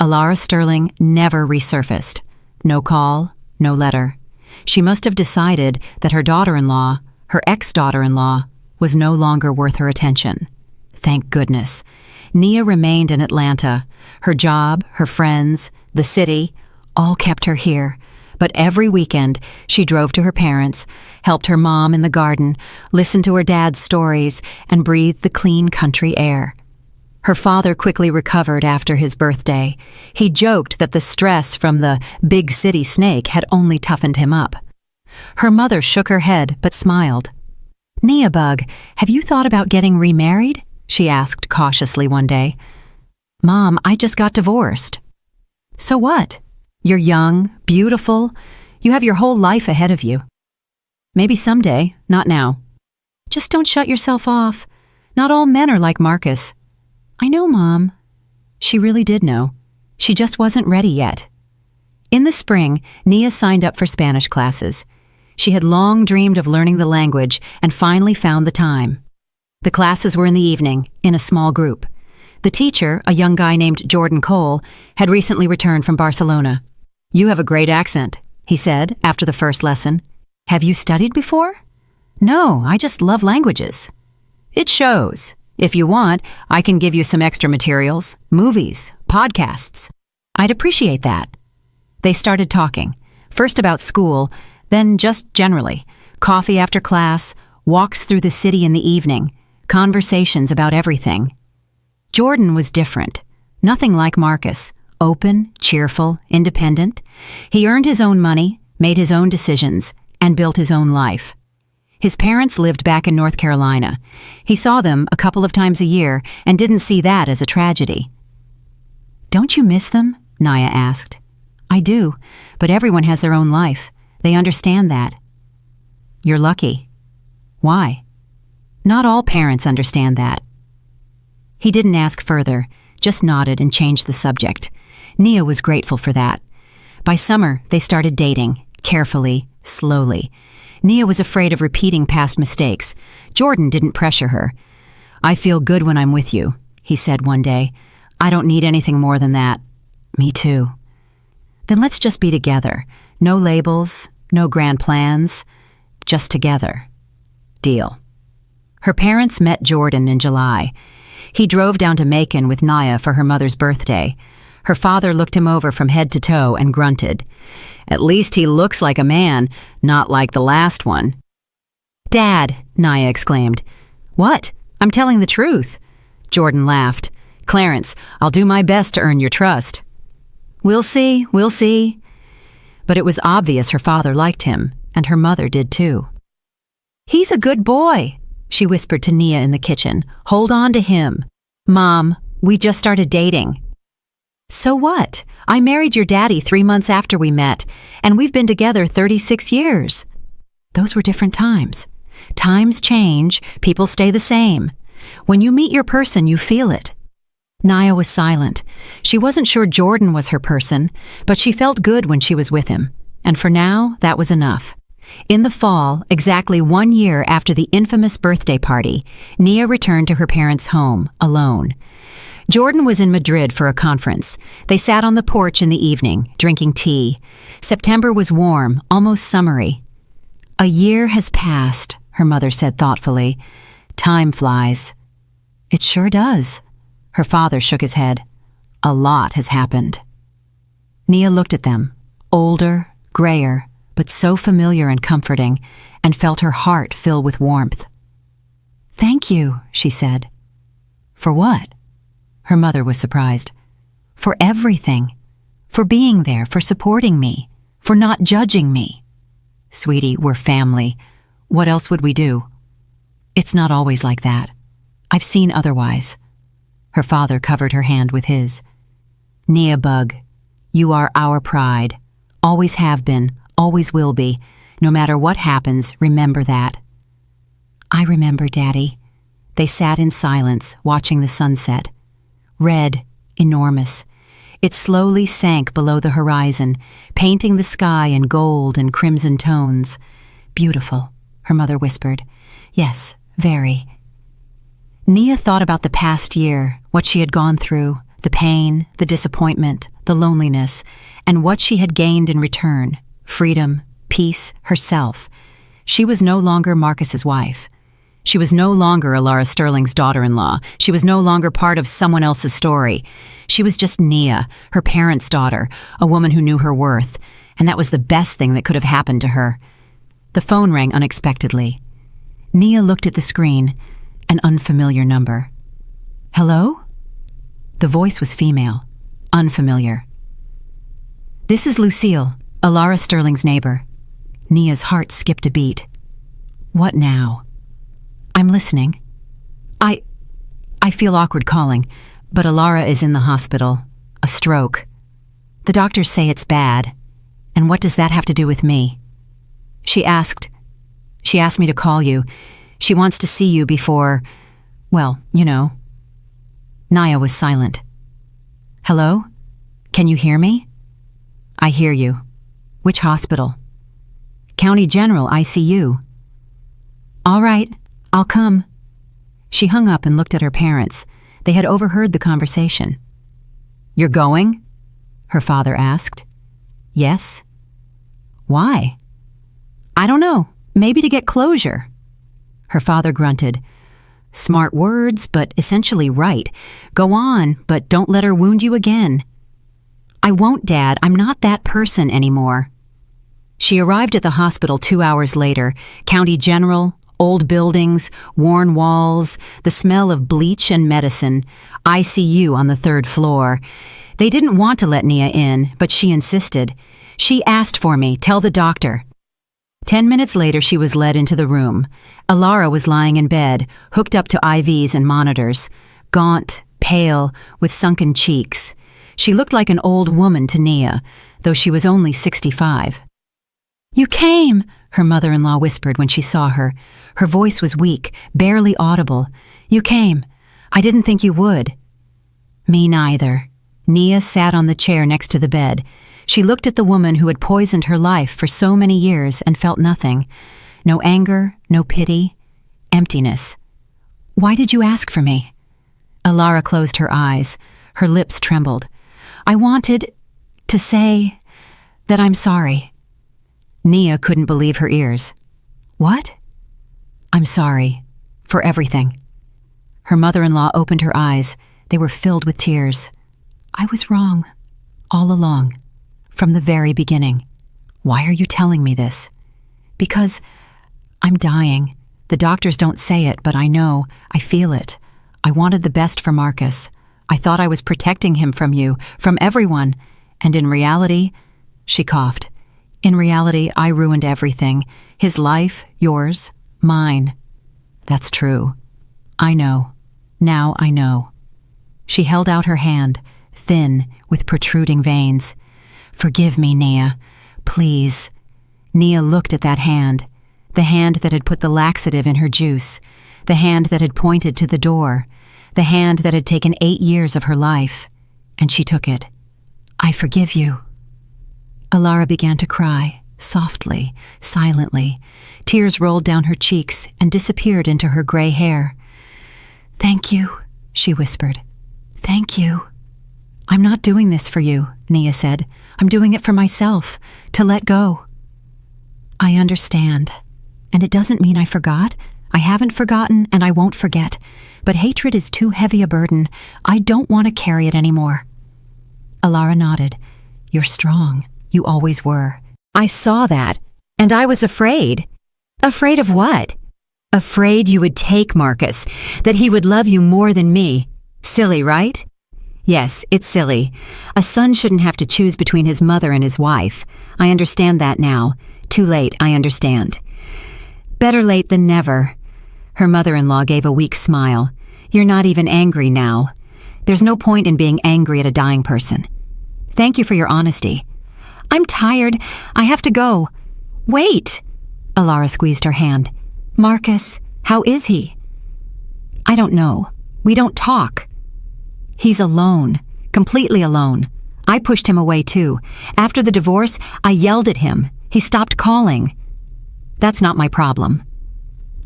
Alara Sterling never resurfaced. No call, no letter. She must have decided that her daughter-in-law, her ex-daughter-in-law, was no longer worth her attention. Thank goodness. Nia remained in Atlanta. Her job, her friends, the city, all kept her here. But every weekend, she drove to her parents, helped her mom in the garden, listened to her dad's stories, and breathed the clean country air. Her father quickly recovered after his birthday. He joked that the stress from the big city snake had only toughened him up. Her mother shook her head but smiled. "Nia Bug, have you thought about getting remarried?" she asked cautiously one day. "Mom, I just got divorced." "So what? You're young, beautiful. You have your whole life ahead of you." "Maybe someday, not now." "Just don't shut yourself off. Not all men are like Marcus." "I know, Mom." She really did know. She just wasn't ready yet. In the spring, Nia signed up for Spanish classes. She had long dreamed of learning the language and finally found the time. The classes were in the evening, in a small group. The teacher, a young guy named Jordan Cole, had recently returned from Barcelona. "You have a great accent," he said after the first lesson. "Have you studied before?" "No, I just love languages." "It shows. If you want, I can give you some extra materials, movies, podcasts. I'd appreciate that." They started talking, first about school, then just generally. Coffee after class, walks through the city in the evening, conversations about everything. Jordan was different, nothing like Marcus. Open, cheerful, independent. He earned his own money, made his own decisions, and built his own life. His parents lived back in North Carolina. He saw them a couple of times a year and didn't see that as a tragedy. "Don't you miss them?" Naya asked. "I do, but everyone has their own life. They understand that." "You're lucky." "Why?" "Not all parents understand that." He didn't ask further, just nodded and changed the subject. Nia was grateful for that. By summer, they started dating, carefully, slowly. Nia was afraid of repeating past mistakes. Jordan didn't pressure her. "I feel good when I'm with you," he said one day. "I don't need anything more than that." "Me too." "Then let's just be together. No labels, no grand plans, just together." "Deal." Her parents met Jordan in July. He drove down to Macon with Naya for her mother's birthday. Her father looked him over from head to toe and grunted. "At least he looks like a man, not like the last one." "Dad," Naya exclaimed. "What? I'm telling the truth." Jordan laughed. "Clarence, I'll do my best to earn your trust." We'll see. But it was obvious her father liked him, and her mother did too. "He's a good boy," she whispered to Nia in the kitchen. "Hold on to him." "Mom, we just started dating." "So what? I married your daddy 3 months after we met, and we've been together 36 years. Those were different times. Times change, people stay the same. When you meet your person, you feel it. Naya was silent. She wasn't sure Jordan was her person, but she felt good when she was with him. And for now, that was enough. In the fall, exactly 1 year after the infamous birthday party, Nia returned to her parents' home, alone. Jordan was in Madrid for a conference. They sat on the porch in the evening, drinking tea. September was warm, almost summery. "A year has passed," her mother said thoughtfully. "Time flies." "It sure does." Her father shook his head. "A lot has happened." Nia looked at them, older, grayer, but so familiar and comforting, and felt her heart fill with warmth. "Thank you," she said. "For what?" Her mother was surprised. "For everything. For being there, for supporting me, for not judging me." "Sweetie, we're family. What else would we do?" "It's not always like that. I've seen otherwise." Her father covered her hand with his. "Nia Bug, you are our pride. Always have been, always will be. No matter what happens, remember that." "I remember, Daddy." They sat in silence, watching the sunset. Red, enormous. It slowly sank below the horizon, painting the sky in gold and crimson tones. "Beautiful," her mother whispered. "Yes, very." Nia thought about the past year, what she had gone through, the pain, the disappointment, the loneliness, and what she had gained in return: freedom, peace, herself. She was no longer Marcus's wife. She was no longer Alara Sterling's daughter-in-law. She was no longer part of someone else's story. She was just Nia, her parents' daughter, a woman who knew her worth, and that was the best thing that could have happened to her. The phone rang unexpectedly. Nia looked at the screen, an unfamiliar number. "Hello?" The voice was female, unfamiliar. "This is Lucille, Alara Sterling's neighbor." Nia's heart skipped a beat. "What now?" "I'm listening. I feel awkward calling, but Alara is in the hospital. A stroke. The doctors say it's bad. And what does that have to do with me?" She asked me to call you. She wants to see you before, well, you know." Nia was silent. "Hello? Can you hear me?" "I hear you. Which hospital?" "County General ICU." "All right, I'll come." She hung up and looked at her parents. They had overheard the conversation. "You're going?" her father asked. "Yes." "Why?" "I don't know. Maybe to get closure." Her father grunted. "Smart words, but essentially right. Go on, but don't let her wound you again." "I won't, Dad. I'm not that person anymore." She arrived at the hospital 2 hours later. County General, old buildings, worn walls, the smell of bleach and medicine, ICU on the 3rd floor. They didn't want to let Nia in, but she insisted. "She asked for me. Tell the doctor." 10 minutes later, she was led into the room. Alara was lying in bed, hooked up to IVs and monitors, gaunt, pale, with sunken cheeks. She looked like an old woman to Nia, though she was only 65. "You came," her mother-in-law whispered when she saw her. Her voice was weak, barely audible. "You came. I didn't think you would." "Me neither." Nia sat on the chair next to the bed. She looked at the woman who had poisoned her life for so many years and felt nothing. No anger, no pity, emptiness. "Why did you ask for me?" Alara closed her eyes. Her lips trembled. "I wanted to say that I'm sorry." Nia couldn't believe her ears. "What?" "I'm sorry. For everything." Her mother-in-law opened her eyes. They were filled with tears. "I was wrong. All along. From the very beginning. Why are you telling me this?" "Because I'm dying. The doctors don't say it, but I know. I feel it. I wanted the best for Marcus. I thought I was protecting him from you, from everyone. And in reality," she coughed, "in reality, I ruined everything. His life, yours, mine." "That's true. I know. Now I know." She held out her hand, thin, with protruding veins. "Forgive me, Nia. Please." Nia looked at that hand, the hand that had put the laxative in her juice, the hand that had pointed to the door, the hand that had taken 8 years of her life, and she took it. "I forgive you." Alara began to cry, softly, silently. Tears rolled down her cheeks and disappeared into her gray hair. "Thank you," she whispered. "Thank you." "I'm not doing this for you," Nia said. "I'm doing it for myself, to let go." "I understand. And it doesn't mean I forgot. I haven't forgotten, and I won't forget. But hatred is too heavy a burden. I don't want to carry it anymore." Alara nodded. "You're strong. You always were. I saw that. And I was afraid. Afraid of what? Afraid you would take Marcus, that he would love you more than me. Silly, right? Yes, it's silly. A son shouldn't have to choose between his mother and his wife. I understand that now. Too late, I understand. Better late than never. Her mother-in-law gave a weak smile. You're not even angry now. There's no point in being angry at a dying person. Thank you for your honesty. I'm tired. I have to go. Wait! Alara squeezed her hand. Marcus, how is he? I don't know. We don't talk. He's alone. Completely alone. I pushed him away too. After the divorce, I yelled at him. He stopped calling. That's not my problem.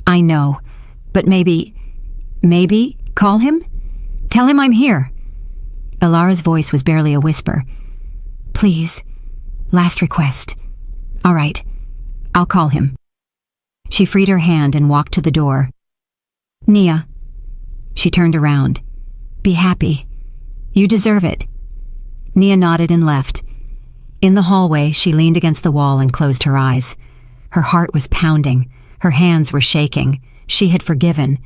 I know. But maybe call him? Tell him I'm here. Alara's voice was barely a whisper. Please. Last request. All right. I'll call him. She freed her hand and walked to the door. Nia. She turned around. Be happy. You deserve it. Nia nodded and left. In the hallway, she leaned against the wall and closed her eyes. Her heart was pounding. Her hands were shaking. She had forgiven.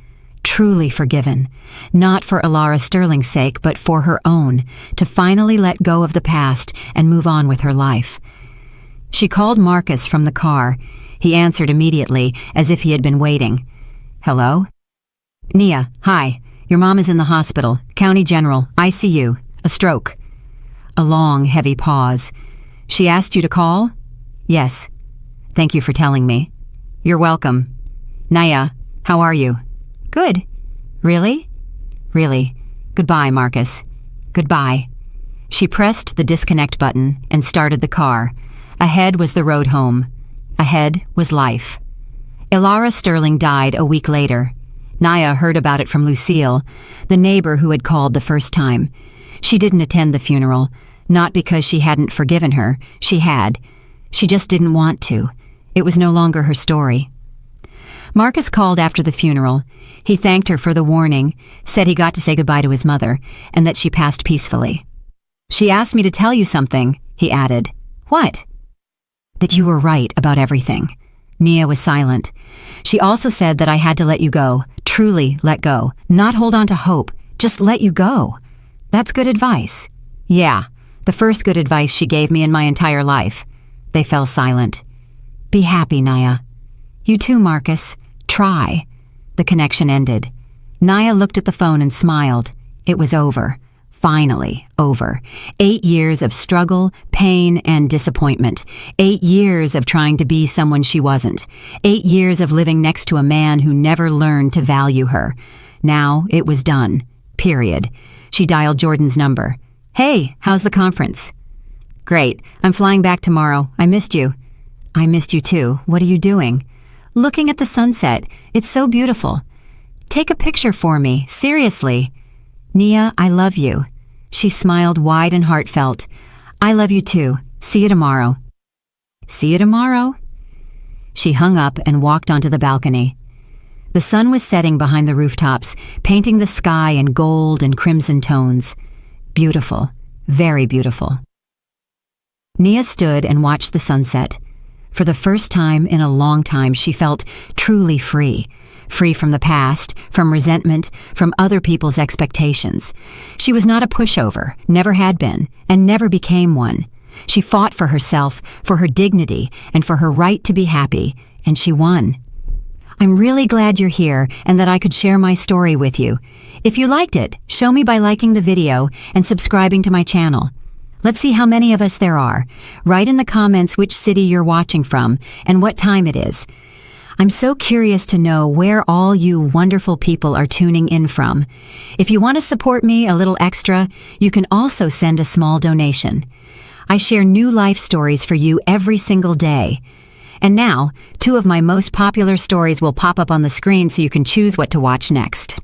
Truly forgiven. Not for Alara Sterling's sake, but for her own, to finally let go of the past and move on with her life. She called Marcus from the car. He answered immediately, as if he had been waiting. Hello? Nia, hi. Your mom is in the hospital. County General, ICU. A stroke. A long, heavy pause. She asked you to call? Yes. Thank you for telling me. You're welcome. Naya, how are you? Good. Really? Really. Goodbye, Marcus. Goodbye. She pressed the disconnect button and started the car. Ahead was the road home. Ahead was life. Alara Sterling died a week later. Naya heard about it from Lucille, the neighbor who had called the first time. She didn't attend the funeral, not because she hadn't forgiven her. She had. She just didn't want to. It was no longer her story. Marcus called after the funeral. He thanked her for the warning, said he got to say goodbye to his mother, and that she passed peacefully. She asked me to tell you something, he added. What? That you were right about everything. Nia was silent. She also said that I had to let you go, truly let go, not hold on to hope, just let you go. That's good advice. Yeah, the first good advice she gave me in my entire life. They fell silent. Be happy, Naya. You too, Marcus. Try. The connection ended. Naya looked at the phone and smiled. It was over. Finally over. 8 years of struggle, pain, and disappointment. 8 years of trying to be someone she wasn't. 8 years of living next to a man who never learned to value her. Now it was done. Period. She dialed Jordan's number. Hey, how's the conference? Great. I'm flying back tomorrow. I missed you. I missed you too. What are you doing? Looking at the sunset. It's so beautiful. Take a picture for me. Seriously. Nia, I love you. She smiled wide and heartfelt. I love you too. See you tomorrow. See you tomorrow. She hung up and walked onto the balcony. The sun was setting behind the rooftops, painting the sky in gold and crimson tones. Beautiful. Very beautiful. Nia stood and watched the sunset. For the first time in a long time, she felt truly free. Free from the past, from resentment, from other people's expectations. She was not a pushover, never had been, and never became one. She fought for herself, for her dignity, and for her right to be happy, and she won. I'm really glad you're here and that I could share my story with you. If you liked it, show me by liking the video and subscribing to my channel. Let's see how many of us there are. Write in the comments which city you're watching from and what time it is. I'm so curious to know where all you wonderful people are tuning in from. If you want to support me a little extra, you can also send a small donation. I share new life stories for you every single day. And now, 2 of my most popular stories will pop up on the screen so you can choose what to watch next.